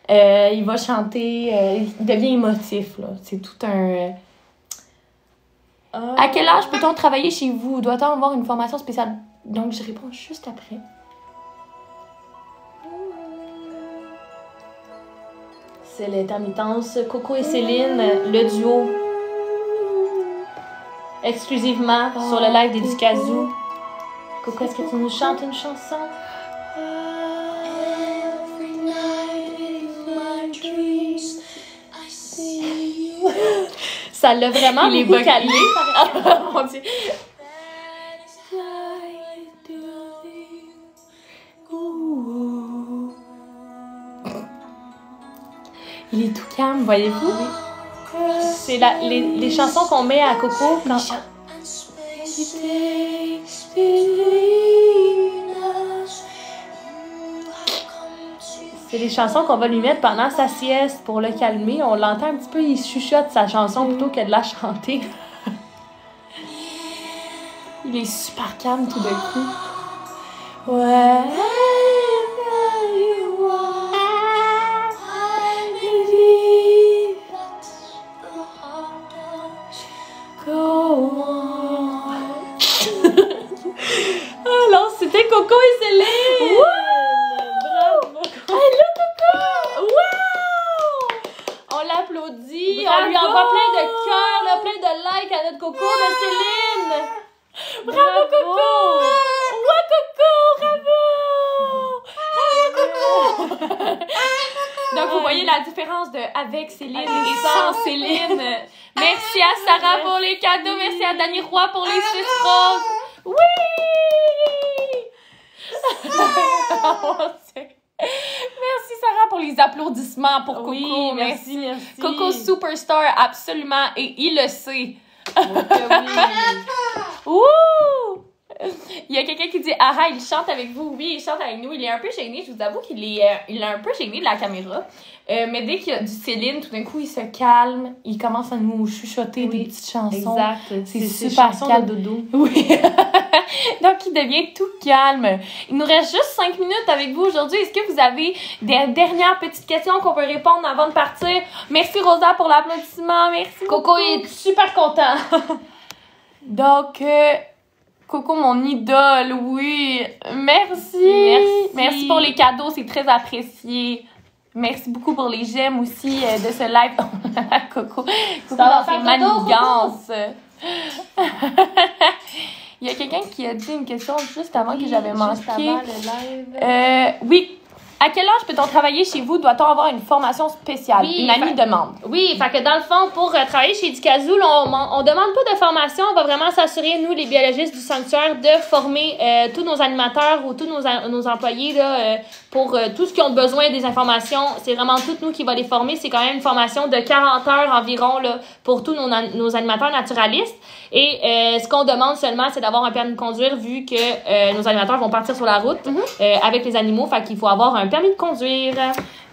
Il va chanter, il devient émotif, là. C'est tout un... À quel âge peut-on travailler chez vous? Doit-on avoir une formation spéciale? Donc, je réponds juste après. C'est l'intermittence. Coco et Céline, le duo. Exclusivement sur le live des Ducazo. Coco, est-ce que tu nous chantes une chanson? Ça l'a vraiment Il est beaucoup bugué. calmé. Mon Dieu. Il est tout calme, voyez-vous? C'est les chansons qu'on met à Coco quand... C'est les chansons qu'on va lui mettre pendant sa sieste pour le calmer. On l'entend un petit peu, il chuchote sa chanson plutôt que de la chanter. Il est super calme tout d'un coup. Ouais. Alors, c'était Coco et Céline! Bravo! Allô, Coco! Wow! On l'applaudit, Bravo! on lui envoie plein de cœurs, là, plein de likes à notre Coco de Céline! Bravo, Coco! Ouais, Coco! Bravo! Bravo, Coco! Donc, vous voyez la différence de avec Céline et sans Céline. Merci à Sarah pour les cadeaux. Merci à Dani Roy pour les suces roses. Oui! Merci Sarah pour les applaudissements pour Coco. Oui, merci. Coco Superstar, absolument. Et il le sait. Ouh! Il y a quelqu'un qui dit « Ah, il chante avec vous. » Oui, il chante avec nous. Il est un peu gêné. Je vous avoue qu'il est, il est un peu gêné de la caméra. Mais dès qu'il y a du Céline, tout d'un coup, il se calme. Il commence à nous chuchoter des petites chansons. Exact. C'est C'est super chanson calme. de dodo. Oui. Donc, il devient tout calme. Il nous reste juste 5 minutes avec vous aujourd'hui. Est-ce que vous avez des dernières petites questions qu'on peut répondre avant de partir? Merci Rosa pour l'applaudissement. Merci Coco beaucoup. est super content. Donc, Coco, mon idole, oui. Merci. Merci pour les cadeaux, c'est très apprécié. Merci beaucoup pour les j'aime aussi de ce live. Coco, Coco va dans faire ses dodo, manigances. Il y a quelqu'un qui a dit une question juste avant que j'avais manqué. Oui. À quel âge peut-on travailler chez vous? Doit-on avoir une formation spéciale? Oui, une amie demande. Oui, fait que dans le fond, pour travailler chez Ducazo, là, on demande pas de formation. On va vraiment s'assurer, nous, les biologistes du sanctuaire, de former tous nos animateurs ou tous nos employés là, pour tout ce qu'ils ont besoin des informations. C'est vraiment tout nous qui va les former. C'est quand même une formation de 40 heures environ là, pour tous nos animateurs naturalistes. Et ce qu'on demande seulement, c'est d'avoir un permis de conduire vu que nos animateurs vont partir sur la route avec les animaux. Fait qu'il faut avoir un permis de conduire.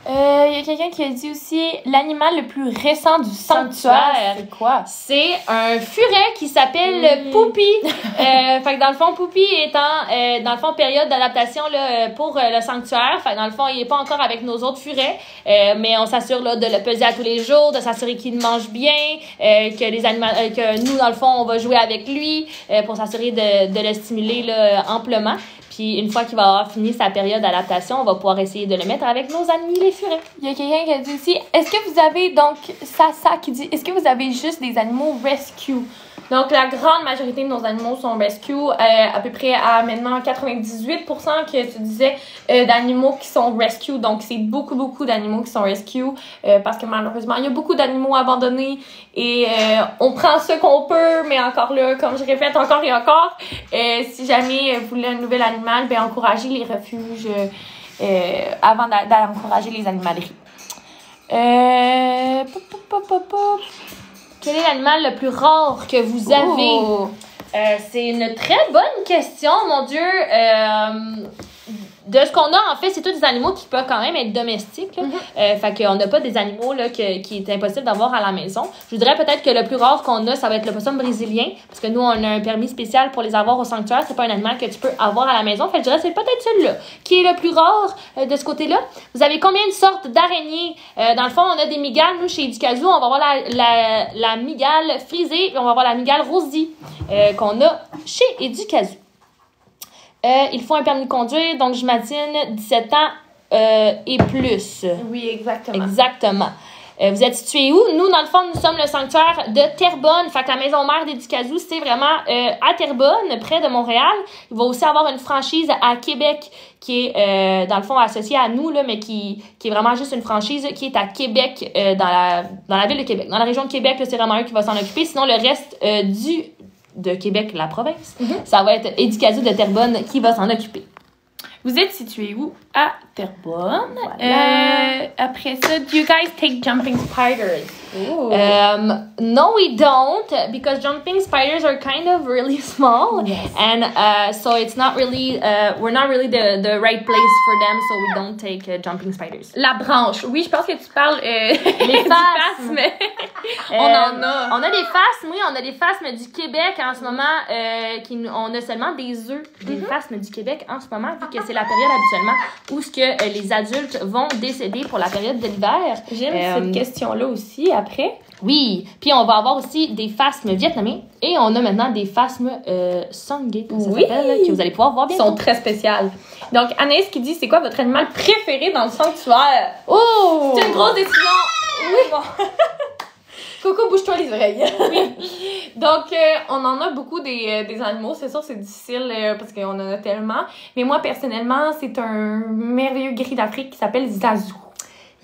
Il y a quelqu'un qui a dit aussi l'animal le plus récent du sanctuaire. C'est quoi? C'est un furet qui s'appelle Poupie. Fait que dans le fond, Poupie est dans le fond période d'adaptation là, pour le sanctuaire. Fait que dans le fond, il est pas encore avec nos autres furets, mais on s'assure là de le peser à tous les jours, de s'assurer qu'il mange bien, que les animaux, que nous dans le fond, on va jouer avec lui pour s'assurer de le stimuler là, amplement. Puis une fois qu'il va avoir fini sa période d'adaptation, on va pouvoir essayer de le mettre avec nos amis les furets. Il y a quelqu'un qui a dit aussi, est-ce que vous avez, donc, Sasa qui dit, est-ce que vous avez juste des animaux rescue? Donc, la grande majorité de nos animaux sont rescue, à peu près à maintenant 98% que tu disais d'animaux qui sont rescue. Donc, c'est beaucoup d'animaux qui sont rescue parce que malheureusement, il y a beaucoup d'animaux abandonnés et on prend ce qu'on peut, mais encore là, comme je répète encore et encore, si jamais vous voulez un nouvel animal, ben encouragez les refuges avant d'encourager les animaleries. Quel est l'animal le plus rare que vous avez? C'est une très bonne question, mon Dieu. De ce qu'on a, en fait, c'est tous des animaux qui peuvent quand même être domestiques. Fait qu'on n'a pas des animaux là, qui est impossible d'avoir à la maison. Je voudrais peut-être que le plus rare qu'on a, ça va être le possum brésilien. Parce que nous, on a un permis spécial pour les avoir au sanctuaire. C'est pas un animal que tu peux avoir à la maison. Fait que je dirais que c'est peut-être celui-là qui est le plus rare de ce côté-là. Vous avez combien de sortes d'araignées? Dans le fond, on a des mygales. Nous, chez Educazou, on va avoir la mygale frisée et on va avoir la mygale rosie qu'on a chez Educazou. Il faut un permis de conduire, donc j'imagine 17 ans et plus. Oui, exactement. Exactement. Vous êtes situé où? Nous, dans le fond, nous sommes le sanctuaire de Terrebonne. Fait que la maison mère d'Educazou, c'est vraiment à Terrebonne, près de Montréal. Il va aussi avoir une franchise à Québec qui est, dans le fond, associée à nous, là, mais qui est vraiment juste une franchise qui est à Québec, dans la ville de Québec. Dans la région de Québec, là, c'est vraiment eux qui vont s'en occuper. Sinon, le reste de Québec, la province, ça va être Educazou de Terrebonne qui va s'en occuper. Vous êtes situé où? À Terrebonne. Voilà. Après ça, do you guys take jumping spiders? No, we don't, because jumping spiders are kind of really small, and so it's not really, we're not really the right place for them, so we don't take jumping spiders. La branche. Oui, je pense que tu parles les phasmes. On en a. On a des phasmes, oui, on a des phasmes du Québec en ce moment, on a seulement des œufs des phasmes du Québec en ce moment, vu que c'est la période habituellement où ce que les adultes vont décéder pour la période de l'hiver. J'aime cette question-là aussi, après. Oui, puis on va avoir aussi des phasmes vietnamiens et on a maintenant des phasmes Songay, ça s'appelle, que vous allez pouvoir voir bientôt. Ils sont très spéciales. Donc, Anaïs qui dit, c'est quoi votre animal préféré dans le sanctuaire? Oh! C'est une grosse décision. Oui, bon. Coco, bouge-toi les oreilles. Oui. Donc, on en a beaucoup des animaux. C'est sûr, c'est difficile parce qu'on en a tellement. Mais moi, personnellement, c'est un merveilleux gris d'Afrique qui s'appelle Zazu.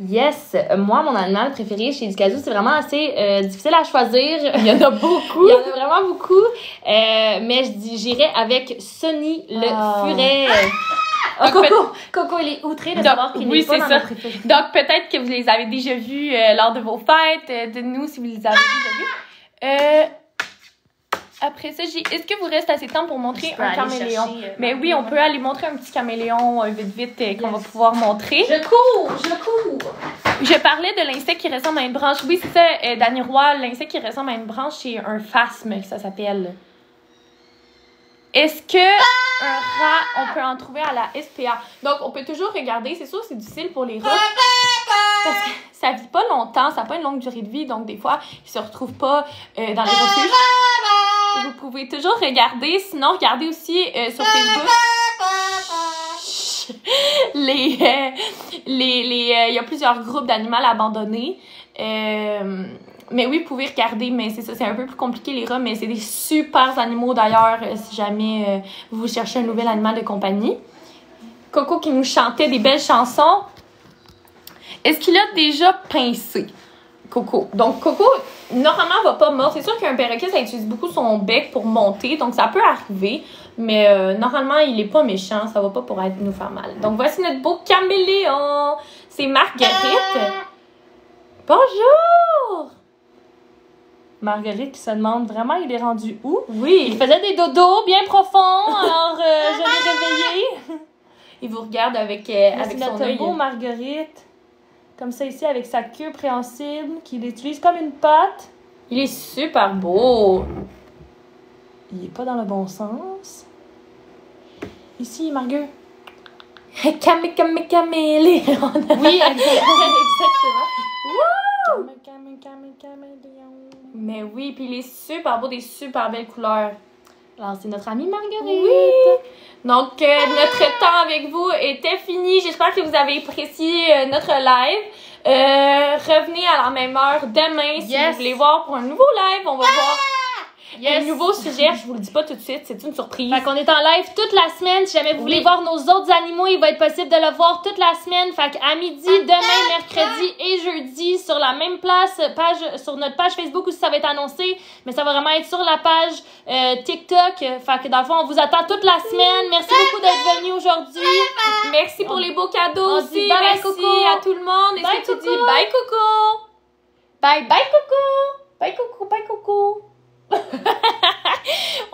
Yes! Moi, mon animal préféré chez Educazou, c'est vraiment assez difficile à choisir. Il y en a beaucoup. Il y en a vraiment beaucoup. Mais j'irais avec Sonny, le furet. Coco, il est outré de savoir qu'il n'est pas dans nos préférés. Donc, peut-être que vous les avez déjà vus lors de vos fêtes. De nous, si vous les avez déjà vus. Après ça, est-ce que vous restez assez de temps pour montrer un caméléon? Mais oui, on peut aller montrer un petit caméléon vite qu'on va pouvoir montrer. Je cours! Je parlais de l'insecte qui ressemble à une branche. Oui, c'est ça, Dani Roy. L'insecte qui ressemble à une branche, c'est un phasme, ça s'appelle. Est-ce que un rat, on peut en trouver à la SPA? Donc, on peut toujours regarder. C'est sûr, c'est difficile pour les rats. Parce que ça vit pas longtemps, ça n'a pas une longue durée de vie. Donc, des fois, ils se retrouvent pas dans les refuges. Vous pouvez toujours regarder. Sinon, regardez aussi sur Facebook. Il y a plusieurs groupes d'animaux abandonnés. Mais oui, vous pouvez regarder, mais c'est ça, c'est un peu plus compliqué les rats, mais c'est des super animaux d'ailleurs si jamais vous cherchez un nouvel animal de compagnie. Coco qui nous chantait des belles chansons. Est-ce qu'il a déjà pincé? Coco. Donc, Coco, normalement, va pas mordre. C'est sûr qu'un perroquet, ça utilise beaucoup son bec pour monter, donc ça peut arriver. Mais normalement, il est pas méchant, ça va pas pour nous faire mal. Donc, voici notre beau caméléon. C'est Marguerite. Bonjour! Marguerite qui se demande vraiment, il est rendu où? Oui. Il faisait des dodos bien profonds, alors je l'ai réveillé. Il vous regarde avec son notre œil. beau Marguerite. Comme ça ici, avec sa queue préhensible, qu'il utilise comme une patte. Il est super beau. Il est pas dans le bon sens. Ici, Marguerite. Caméléon. Oui, exactement. Wouh! Mais oui, puis il est super beau, des super belles couleurs. Alors, c'est notre amie Marguerite. Oui! Donc, notre temps avec vous était fini. J'espère que vous avez apprécié notre live. Revenez à la même heure demain si vous voulez voir pour un nouveau live. On va voir un nouveau sujet. Je vous le dis pas tout de suite, c'est une surprise. Fait qu'on est en live toute la semaine. Si jamais vous voulez voir nos autres animaux, il va être possible de le voir toute la semaine. Fait qu'à midi, demain, mercredi et jeudi, sur la même sur notre page Facebook où ça va être annoncé. Mais ça va vraiment être sur la page TikTok. Fait que dans le fond, on vous attend toute la semaine. Merci beaucoup d'être venus aujourd'hui. Merci pour les beaux cadeaux aussi. Bye, merci Coco. à tout le monde. Est-ce Bye, que tu Coco. dis bye Coco? Bye, bye, Coco. Bye, Coco, bye, Coco.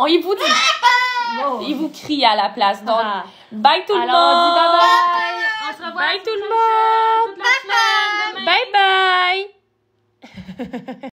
Il vous dit. Il vous crie à la place. Donc, bye tout le monde. Alors, on dit bye bye. On se revoit Bye tout le monde. toute la semaine. Demain. Bye bye.